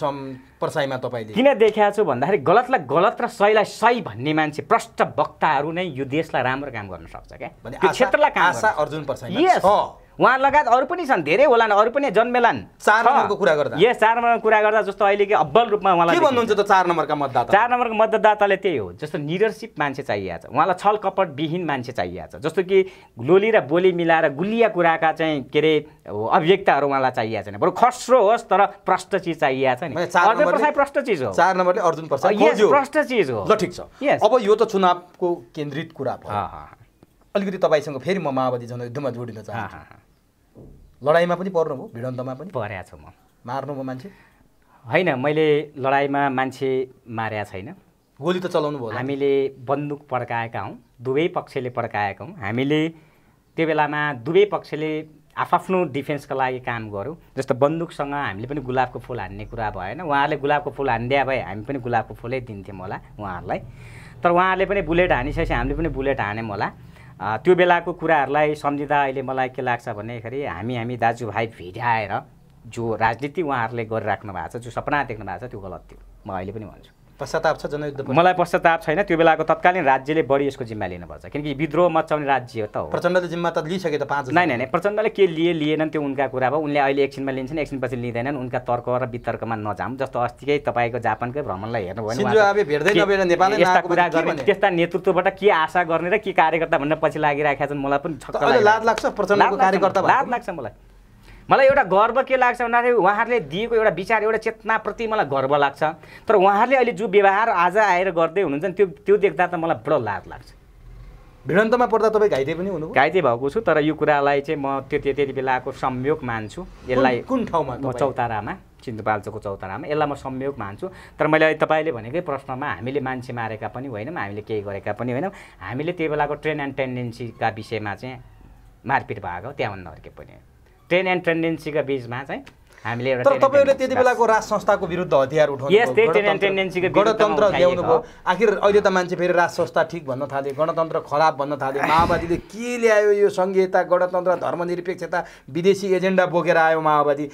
परसाईमा तपाईले? किन देखाएको छु भन्दाखेरि गलतलाई गलत र सहीलाई सही भन्ने मान्छे, प्रष्ट वक्ताहरू नै यो देशलाई राम्रो काम गर्न सक्छ क्या। त्यो क्षेत्रलाई काम आशा अर्जुन परसाईमा छ। उहाँ लगायत अरू पनि छन्, धेरै होलान्, अरू पनि जन्मेलान्। 4 नम्बरको कुरा गर्दा 4 नम्बरको कुरा गर्दा जस्तो अहिले के अब्बल रूपमा उहाँलाई के भन्नुहुन्छ त 4 नम्बरका मतदाता? 4 नम्बरको मतदाताले त्यही हो, जस्तो लिडरसिप मान्छे चाहिएको छ, उहाँलाई छल कपट विहीन मान्छे चाहिएको छ। जस्तो कि लोली र बोली मिलाएर गुलिया कुराका चाहिँ के अरे अभिव्यक्तहरू उहाँलाई चाहिएको छैन, बरु खस्रो होस् तर प्रष्ट चिज चाहिएको छ नि। अर्जुन परसाई प्रष्ट चिज हो। 4 नम्बरले अर्जुन परसाई खोज्यो, प्रष्ट चिज हो। ल ठिक छ। अब यो त चुनावको केन्द्रित कुरा भयो। अलिकति तपाईसँग फेरि म माओवादी जनयुद्धमा जोडिन चाहन्छु। लडाइँमा पनि पर्नुभयो, भिडन्तमा पनि परेको छु। म मार्नुभयो मान्छे? होइन, मैले लडाइँमा मान्छे मारेको छैन। गोली त चलाउनु भयो? हामीले बन्दुक पड्काएका हौँ, दुवै पक्षले पड्काएका हौँ। हामीले त्यो बेलामा दुवै पक्षले आफ्नो डिफेन्सका लागि काम गऱ्यौँ। जस्तो बन्दुकसँग हामीले पनि गुलाबको फुल हान्ने कुरा भएन। उहाँहरूले गुलाबको फुल हानिदिए भए हामी पनि गुलाबको फुलै दिन्थ्यौँ होला उहाँहरूलाई। तर उहाँहरूले पनि बुलेट हानिसकेपछि हामीले पनि बुलेट हान्यौँ होला। त्यो बेलाको कुराहरूलाई सम्झिँदा अहिले मलाई के लाग्छ भन्दाखेरि हामी दाजुभाइ भिडाएर जो राजनीति उहाँहरूले गरिराख्नु भएको छ, जो सपना देख्नु भएको छ, त्यो गलत थियो। म अहिले पनि भन्छु। पश्चाताप छ जनयुद्ध? मलाई पश्चाताप छैन। त्यो बेलाको तत्कालीन राज्यले बढी यसको जिम्मा लिनुपर्छ, किनकि विद्रोह मचाउने राज्य हो त हो। प्रचण्डले जिम्मा त लिइसके त 5? नै प्रचण्डले के लिएनन् त्यो उनका कुरा भयो। उनले अहिले एकछिनमा लिन्छन्, एकछिनपछि लिँदैनन्। उनका तर्क र वितर्कमा नजाऊँ। जस्तो अस्तिकै तपाईँको जापानकै भ्रमणलाई हेर्नुभयो, यस्ता कुरा गर्ने त्यस्ता नेतृत्वबाट के आशा गर्ने र के कार्यकर्ता भनेर पछि लागिरहेका छन्। मलाई पनि लाज लाग्छ प्रचण्डको कार्यकर्ता? लाज लाग्छ मलाई। मलाई एउटा गर्व के लाग्छ भन्दाखेरि उहाँहरूले दिएको एउटा विचार एउटा चेतनाप्रति मलाई गर्व लाग्छ। तर उहाँहरूले अहिले जो व्यवहार आज आएर गर्दै हुनुहुन्छ नि त्यो देख्दा त मलाई बडो लाज लाग्छ। भिडन्तमा पर्दा तपाईँ घाइते पनि हुनुभयो? घाइते भएको छु, तर यो कुरालाई चाहिँ म त्यति बेलाको संयोग मान्छु। यसलाई कुन ठाउँमा? म चौतारामा, सिन्धुपाल्चोकको चौतारामा, यसलाई म संयोग मान्छु। तर मैले अहिले तपाईँले भनेकै प्रश्नमा हामीले मान्छे मारेका पनि होइनौँ, हामीले केही गरेका पनि होइनौँ। हामीले त्यो बेलाको ट्रेन एन्ड टेन्डेन्सीका विषयमा चाहिँ मारपिट भएको, त्यहाँभन्दा अर्कै पनि ट्रेन एन्ड टेन्डेन्सीका बिचमा चाहिँ हामीले एउटा। तर तपाईँहरूले त्यति बेलाको राज संस्थाको विरुद्ध हतियार उठाउनु, गणतन्त्र ल्याउनु भयो। आखिर अहिले त मान्छे फेरि राज संस्था ठिक भन्न थाले, गणतन्त्र खराब भन्न थाले। माओवादीले के ल्यायो यो संघीयता, गणतन्त्र, धर्मनिरपेक्षता, विदेशी एजेन्डा बोकेर आयो माओवादी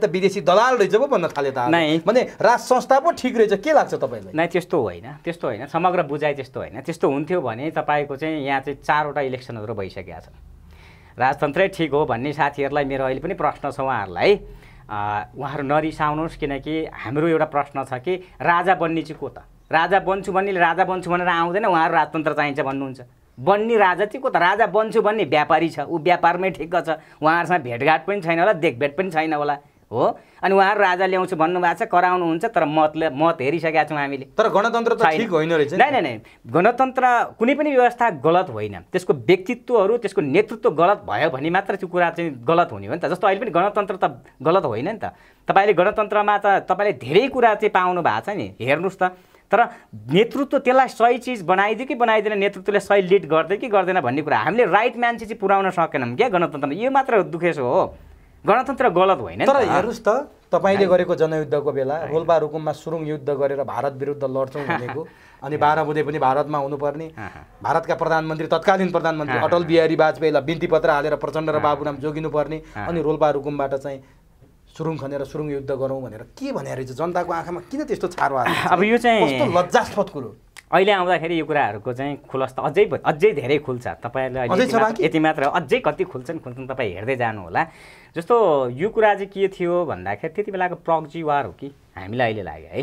त विदेशी दलाल रहेछ पो भन्न थाले त। भने राज संस्था पो ठिक रहेछ, के लाग्छ तपाईँलाई? नै त्यस्तो होइन, समग्र बुझाइ त्यस्तो होइन। त्यस्तो हुन्थ्यो भने तपाईँको चाहिँ यहाँ चाहिँ 4वटा इलेक्सनहरू भइसकेका छन्। राजतन्त्रै ठिक हो भन्ने साथीहरूलाई मेरो अहिले पनि प्रश्न छ, उहाँहरू नरिसाउनुहोस्, किनकि हाम्रो एउटा प्रश्न छ कि राजा बन्ने चाहिँ को त? राजा बन्छु भन्नेले राजा बन्छु भनेर आउँदैन, उहाँहरू राजतन्त्र चाहिन्छ भन्नुहुन्छ। बन्ने राजा चाहिँ को त? राजा बन्छु भन्ने व्यापारी छ, ऊ व्यापारमै ठिक्क छ, उहाँहरूसँग भेटघाट पनि छैन होला, देखभेट पनि छैन होला, हो। अनि उहाँहरू राजा ल्याउँछु भन्नुभएको छ, कराउनुहुन्छ, तर मत हेरिसकेका छौँ हामीले। तर गणतन्त्र त ठिक होइन रहेछ। नै, गणतन्त्र कुनै पनि व्यवस्था गलत होइन, त्यसको व्यक्तित्वहरू, त्यसको नेतृत्व गलत भयो भने मात्र त्यो कुरा चाहिँ गलत हुने हो नि त। जस्तो अहिले पनि गणतन्त्र त गलत होइन नि त। तपाईँले गणतन्त्रमा त तपाईँले धेरै कुरा चाहिँ पाउनु भएको छ नि, हेर्नुहोस् त। तर नेतृत्व त्यसलाई सही चिज बनाइदियो कि बनाइदिएन, नेतृत्वले सही लिड गर्दै कि गर्दैन भन्ने कुरा हामीले राइट मान्छे चाहिँ पुर्याउन सकेनौँ क्या गणतन्त्रमा। यो मात्र दुखेसो हो, गणतन्त्र गलत होइन। तर हेर्नुहोस् त, तपाईँले गरेको जनयुद्धको बेला रोल्पा रुकुममा सुरुङ युद्ध गरेर भारत विरुद्ध लड्छौँ भनेको, अनि 12 बुँदे पनि भारतमा हुनुपर्ने, भारतका प्रधानमन्त्री, तत्कालीन प्रधानमन्त्री अटल बिहारी वाजपेयीलाई बिन्ती पत्र हालेर प्रचण्ड र बाबुराम जोगिनुपर्ने, अनि रोल्पा रुकुमबाट चाहिँ सुरुङ खनेर सुरुङ युद्ध गरौँ भनेर के भने रहेछ? जनताको आँखामा किन त्यस्तो छारो आयो? अब यो चाहिँ लज्जास्पद कुरो। अहिले आउँदाखेरि यो कुराहरूको चाहिँ खुलस्त अझै धेरै खुल्छ। तपाईँहरूले यति मात्र अझै कति खुल्छन् तपाईँ हेर्दै जानु होला। जस्तो यो कुरा चाहिँ के थियो भन्दाखेरि त्यति बेलाको प्रक्जी वार हो कि हामीलाई अहिले लाग्यो है।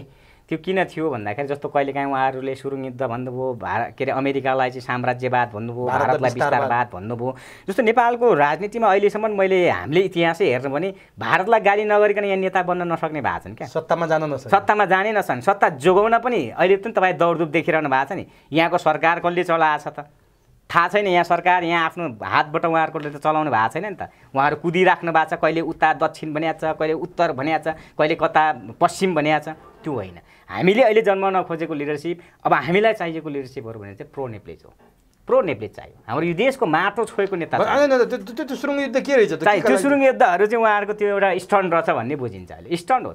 त्यो किन थियो भन्दाखेरि जस्तो कहिलेकाहीँ उहाँहरूले सुरुङ युद्ध भन्नुभयो, के अरे अमेरिकालाई चाहिँ साम्राज्यवाद भन्नुभयो, भारतलाई विस्तारवाद भन्नुभयो। जस्तो नेपालको राजनीतिमा अहिलेसम्म हामीले इतिहासै हेर्नु भने भारतलाई गाली नगरिकन यहाँ नेता बन्न नसक्ने भएको छन् क्या। सत्तामा जानै नछन्, सत्ता जोगाउन पनि अहिले पनि तपाईँ दौडधुप देखिरहनु भएको छ नि। यहाँको सरकार कसले चलाएको छ त थाहा छैन। यहाँ सरकार यहाँ आफ्नो हातबाट उहाँहरूले त चलाउनु भएको छैन नि त। उहाँहरू कुदिराख्नु भएको छ, कहिले उता दक्षिण भनिएको छ, कहिले उत्तर भनिएको छ, कहिले कता पश्चिम भनिएको छ। त्यो होइन, हामीले अहिले जन्माउन खोजेको लिडरसिप, अब हामीलाई चाहिएको लिडरसिपहरू भने चाहिँ प्रो नेप्लिज हो। प्रो नेप्लिज चाहियो, हाम्रो यो देशको माटो छोएको नेता। त्यो सुरुङ युद्ध के रहेछ? त्यो सुरुङ युद्धहरू चाहिँ उहाँहरूको त्यो एउटा स्टन्ट रहेछ भन्ने बुझिन्छ अहिले। स्टन्ट हो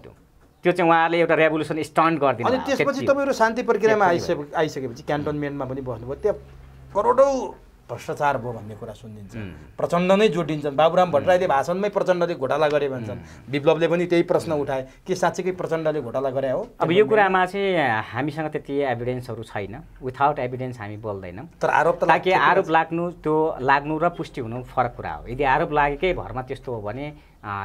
त्यो चाहिँ उहाँहरूले एउटा रेभोल्युसन स्टन्ट गरिदिनु। अनि त्यसपछि तपाईँहरू शान्ति प्रक्रियामा आइसकेपछि क्यान्टोनमेन्टमा पनि बस्नुभयो, त्यहाँ करोडौँ भ्रष्टाचार भयो भन्ने कुरा सुनिन्छ। प्रचण्ड नै जोडिन्छन्। बाबुराम भट्टराईले भाषणमै प्रचण्डले घोटाला गरे भन्छन्। विप्लवले पनि त्यही प्रश्न उठाए, के साँच्चीकै प्रचण्डले घोटाला गरे हो? अब यो कुरामा चाहिँ हामीसँग त्यति एभिडेन्सहरू छैन। विथआउट एभिडेन्स हामी बोल्दैनौँ। तर आरोप त ताकि आरोप लाग्नु र पुष्टि हुनु फरक कुरा हो। यदि आरोप लागेकै भरमा त्यस्तो हो भने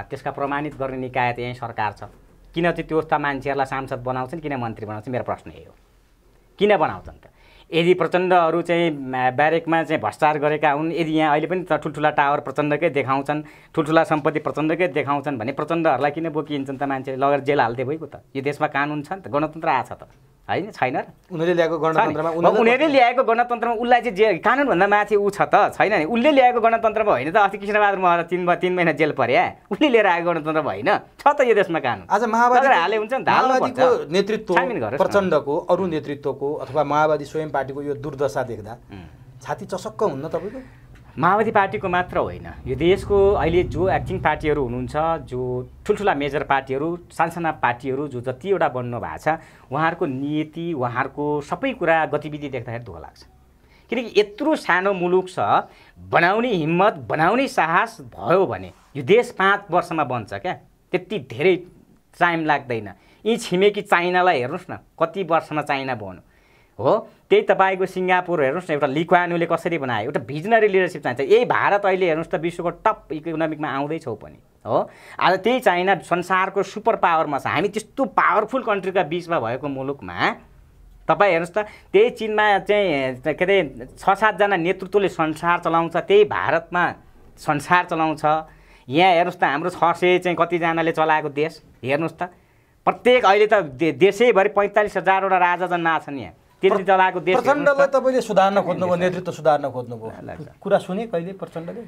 त्यसका प्रमाणित गर्ने निकाय त यहीँ सरकार छ। किन चाहिँ त्यो मान्छेहरूलाई सांसद बनाउँछन्, किन मन्त्री बनाउँछन्? मेरो प्रश्न यही हो, किन बनाउँछन् त? यदि प्रचण्डहरू चाहिँ ब्यारेकमा चाहिँ भ्रष्टाचार गरेका हुन्, यदि यहाँ अहिले पनि ठुल्ठुला टावर प्रचण्डकै देखाउँछन्, ठुल्ठुला सम्पत्ति प्रचण्डकै देखाउँछन् भने प्रचण्डहरूलाई किन बोकिन्छन् त? मान्छेले लगेर जेल हाल्दै भइगयो त। यो देशमा कानुन छ नि त, गणतन्त्र आछ त, होइन? छैन। उनीहरूले ल्याएको गणतन्त्रमा उसलाई चाहिँ कानुनभन्दा माथि ऊ छ त, छैन नि? उसले ल्याएको गणतन्त्रमा होइन त। अस्ति कृष्णबहादुर महरा 3 महिना जेल पर्या, उसले लिएर आएको गणतन्त्र होइन। छ त यो देशमा कानुन। आज माओवादी हाले हुन्छ नि त, माओवादीको नेतृत्व, प्रचण्डको, अरू नेतृत्वको अथवा माओवादी स्वयं पार्टीको यो दुर्दशा देख्दा छाती चसक्क हुन्न तपाईँको? माओवादी पार्टीको मात्र होइन, यो देशको अहिले जो एक्टिङ पार्टीहरू हुनुहुन्छ, जो ठुल्ठुला मेजर पार्टीहरू, सानसाना पार्टीहरू जो जतिवटा बन्नु भएको छ, उहाँहरूको नीति, उहाँहरूको सबै कुरा गतिविधि देख्दाखेरि दुःख लाग्छ। किनकि यत्रो सानो मुलुक छ, बनाउने हिम्मत, बनाउने साहस भयो भने यो देश 5 वर्षमा बन्छ क्या। त्यति धेरै टाइम लाग्दैन। यी छिमेकी चाइनालाई हेर्नुहोस् न, कति वर्षमा चाइना बन्यो हो। त्यही तपाईँको सिङ्गापुर हेर्नुहोस् न, एउटा ली कुआन यूले कसरी बनायो। एउटा भिजनरी लिडरसिप चाहिन्छ। यही भारत अहिले हेर्नुहोस् त विश्वको टप इकोनोमिकमा आउँदैछौँ पनि हो। आज त्यही चाइना संसारको सुपर पावरमा छ। हामी त्यस्तो पावरफुल कन्ट्रीका बिचमा भएको मुलुकमा तपाईँ हेर्नुहोस् त, त्यही चिनमा चाहिँ के अरे 6-7 जना नेतृत्वले संसार चलाउँछ, त्यही भारतमा संसार चलाउँछ। यहाँ हेर्नुहोस् त हाम्रो 600 चाहिँ कतिजनाले चलाएको देश हेर्नुहोस् त प्रत्येक अहिले त देशैभरि 45,000 वटा राजा जन्माएको छन् यहाँ त्यसले चलाएको देश प्रचण्डलाई तपाईँले सुधार्न खोज्नुभयो नेतृत्व सुधार्न खोज्नुभयो कुरा सुने कहिले प्रचण्डले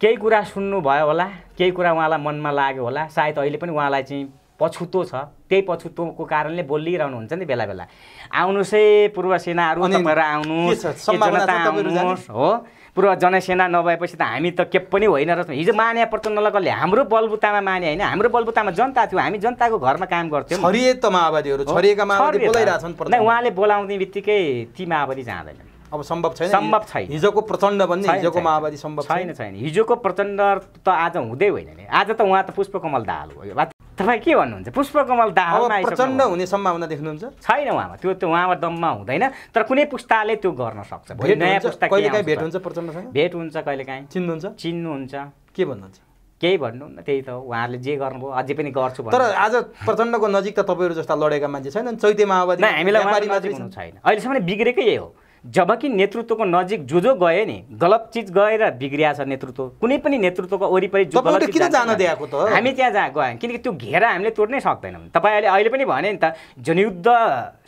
केही कुरा सुन्नु भयो होला केही कुरा उहाँलाई मनमा लाग्यो होला सायद अहिले पनि उहाँलाई चाहिँ पछुतो छ त्यही पछुतोको कारणले बोलिरहनुहुन्छ नि बेला बेला आउनुहोस् है पूर्व सेनाहरू तपाईँहरू आउनुहोस् हो पूर्व जनसेना नभएपछि त हामी त के पनि होइन र हिजो माने प्रचण्डलाई कसले हाम्रो बलबुतामा माने होइन हाम्रो बलबुतामा जनता थियो हामी जनताको घरमा काम गर्थ्यौँ छरिए त माओवादीहरू छरिएका माओवादी बोलाइरहेछन् उहाँले बोलाउने बित्तिकै ती माओवादी जाँदैनन् अब सम्भव छैन हिजोको प्रचण्ड भन्ने हिजोको माओवादी सम्भव छैन हिजोको प्रचण्ड त आज हुँदै होइन नि आज त उहाँ त पुष्पकमल दाहाल हो तपाईँ के भन्नुहुन्छ पुष्पकमल दाहालमा प्रचण्ड हुने सम्भावना देख्नुहुन्छ छैन उहाँमा त्यो त उहाँमा दममा हुँदैन तर कुनै पुस्ताले त्यो गर्न सक्छ नयाँ पुस्ता कहिलेकाहीँ भेट हुन्छ प्रचण्डसँग भेट हुन्छ कहिलेकाहीँ चिन्नुहुन्छ के भन्नुहुन्छ केही भन्नुहुन्न त्यही त उहाँहरूले जे गर्नुभयो अझै पनि गर्छु तर आज प्रचण्डको नजिक त तपाईँहरू जस्ता लडेका मान्छे छैनन् चैते माओवादी हामीलाई छैन अहिलेसम्म बिग्रेकै यही हो जबकि नेतृत्वको नजिक जो गए नि गलत चिज गएर बिग्रिया छ नेतृत्व कुनै पनि नेतृत्वको वरिपरि जो गलत किन जान दिएको त हामी त्यहाँ गयौँ किनकि त्यो घेरा हामीले तोड्नै सक्दैनौँ तपाईँले अहिले पनि भने नि त जनयुद्ध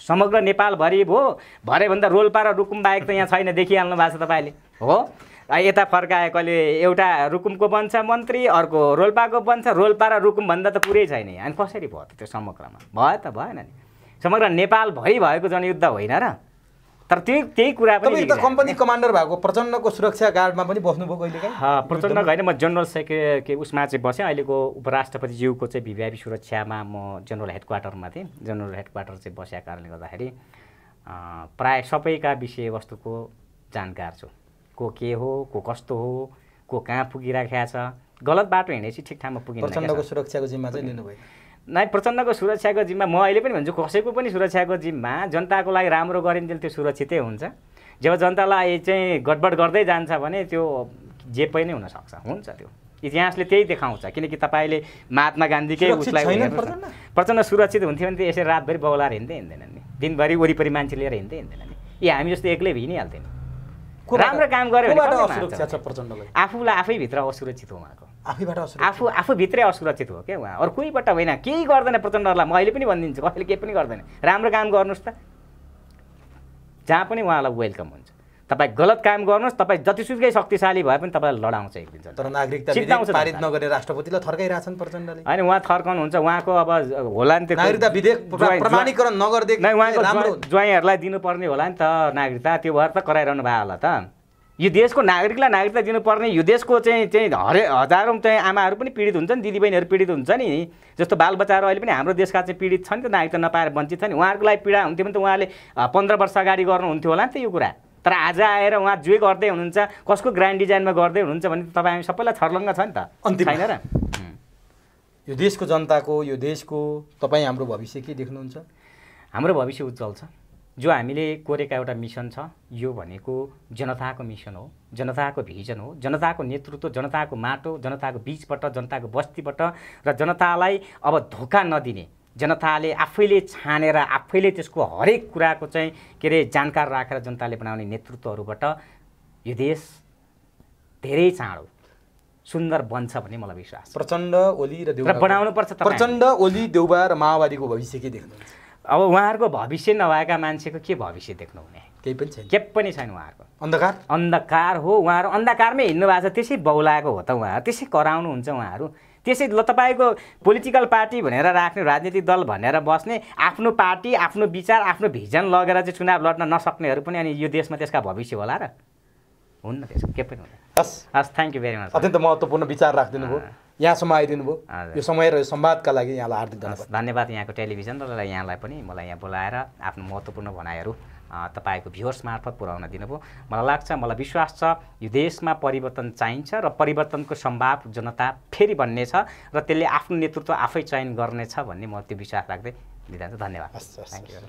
समग्र नेपालभरि भयो भरेभन्दा रोल्पा र रुकुम बाहेक त यहाँ छैन देखिहाल्नु भएको छ तपाईँले हो यता फर्काए कहिले एउटा रुकुमको बन्छ मन्त्री अर्को रोल्पाको बन्छ रोल्पा र रुकुम भन्दा त पुरै छैन अनि कसरी भयो त त्यो समग्रमा भयो त भएन नि समग्र नेपालभरि भएको जनयुद्ध होइन र तर त्यही कुरा पनि तपाईँ त कम्पनी कमान्डर भएको प्रचण्डको सुरक्षा गार्डमा पनि बस्नुभयो कहिलेकाहीँ प्रचण्ड होइन म जनरल सेक्रेटरी उसमा चाहिँ बसेँ अहिलेको उपराष्ट्रपतिज्यूको चाहिँ भिभिआइपी सुरक्षामा म जनरल हेडक्वार्टरमा थिएँ जनरल हेडक्वार्टर चाहिँ बसेको कारणले गर्दाखेरि प्राय सबैका विषयवस्तुको जानकार छु को के हो को कस्तो हो को कहाँ पुगिराखेको छ गलत बाटो हिँडेपछि ठिक ठाउँमा पुगिन्छ प्रचण्डको सुरक्षाको जिम्मा चाहिँ लिनुभयो नै प्रचण्डको सुरक्षाको जिम्मा म अहिले पनि भन्छु कसैको पनि सुरक्षाको जिम्मा जनताको लागि राम्रो गरिन्जेल त्यो सुरक्षितै हुन्छ जब जनतालाई चाहिँ गडबड गर्दै जान्छ भने त्यो जे पनि नै हुनसक्छ हुन्छ त्यो इतिहासले त्यही देखाउँछ किनकि तपाईँले महात्मा गान्धीकै उसलाई प्रचण्ड सुरक्षित हुन्थ्यो भने त यसरी रातभरि बौलाएर हिँड्दैनन् नि दिनभरि वरिपरि मान्छे लिएर हिँड्दैनन् नि ए हामी जस्तो एक्लै हिँडिहाल्थ्यौँ राम्रो काम गऱ्यो भने आफूलाई आफैभित्र असुरक्षित हो उहाँको आफूभित्रै असुरक्षित हो क्या उहाँ अरू कोहीबाट होइन केही गर्दैन प्रचण्डहरूलाई म अहिले पनि भनिदिन्छु कसैले केही पनि गर्दैन राम्रो काम गर्नुहोस् त जहाँ पनि उहाँलाई वेलकम हुन्छ तपाईँ गलत काम गर्नुहोस् तपाईँ जतिसुकै शक्तिशाली भए पनि तपाईँलाई लडाउँछ एक दिन तर नागरिकता विधेयक पारित नगरे राष्ट्रपतिलाई थर्काइरहेछन् प्रचण्डले होइन उहाँ थर्काउनुहुन्छ उहाँको अब होला नि त्यो नागरिकता विधेयक प्रमाणीकरण नगर्दै उहाँको ज्वाइँहरूलाई दिनुपर्ने होला नि त नागरिकता त्यो भएर त कराइरहनु भयो होला त यो देशको नागरिकलाई नागरिकता दिनुपर्ने यो देशको चाहिँ हजारौँ चाहिँ आमाहरू पनि पीडित हुन्छन् दिदीबहिनीहरू पीडित हुन्छ नि जस्तो बालबच्चाहरू अहिले पनि हाम्रो देशका चाहिँ पीडित छन् नि त नागरिकता नपाएर वञ्चित छ नि उहाँहरूको लागि पीडा हुन्थ्यो भने त उहाँले 15 वर्ष अगाडि गर्नुहुन्थ्यो होला नि त यो कुरा तर आज आएर उहाँ जे गर्दै हुनुहुन्छ कसको ग्रान्ड डिजाइनमा गर्दै हुनुहुन्छ भने तपाईँ हामी सबैलाई छर्लङ्ग छ नि त छैन र यो देशको जनताको यो देशको तपाईँ हाम्रो भविष्य के देख्नुहुन्छ हाम्रो भविष्य उज्जवल छ जो हामीले कोरेका एउटा मिसन छ यो भनेको जनताको मिसन हो जनताको भिजन हो जनताको नेतृत्व जनताको माटो जनताको बीचबाट जनताको बस्तीबाट र जनतालाई अब धोका नदिने जनताले आफैले छानेर आफैले त्यसको हरेक कुराको चाहिँ के अरे जानकार राखेर जनताले बनाउने नेतृत्वहरूबाट यो देश धेरै चाँडो सुन्दर बन्छ भन्ने मलाई विश्वास प्रचण्ड ओली र देउबा बनाउनु पर्छ प्रचण्ड ओली देउबा र माओवादीको भविष्य के देख्नुहुन्छ अब उहाँहरूको भविष्य नभएका मान्छेको के भविष्य देख्नुहुने केही पनि छैन के पनि छैन उहाँहरूको अन्धकार हो उहाँहरू अन्धकारमै हिँड्नु भएको छ त्यसै बौलाएको हो त उहाँहरू त्यसै कराउनुहुन्छ उहाँहरू त्यसै ल तपाईँको पोलिटिकल पार्टी भनेर राख्ने राजनीतिक दल भनेर बस्ने आफ्नो पार्टी आफ्नो विचार आफ्नो भिजन लगेर चाहिँ चुनाव लड्न नसक्नेहरू पनि अनि यो देशमा त्यसका भविष्य होला र हुन्न त्यसको के पनि हुँदैन हस् थ्याङ्क यू भेरी मच अत्यन्त महत्त्वपूर्ण विचार राखिदिनु भयो यहाँसम्म आइदिनु भयो यो समय र संवादका लागि यहाँलाई हार्दिक धन्यवाद यहाँको टेलिभिजन र यहाँलाई पनि मलाई यहाँ बोलाएर आफ्नो महत्त्वपूर्ण भनाइहरू तपाईँको भ्युअर्स मार्फत पुर्याउन दिनुभयो मलाई लाग्छ मलाई विश्वास छ यो देशमा परिवर्तन चाहिन्छ र परिवर्तनको सम्भाव जनता फेरि बन्नेछ र त्यसले आफ्नो नेतृत्व आफै चयन गर्नेछ भन्ने म त्यो विश्वास राख्दै दिँदैछु धन्यवाद थ्याङ्क यू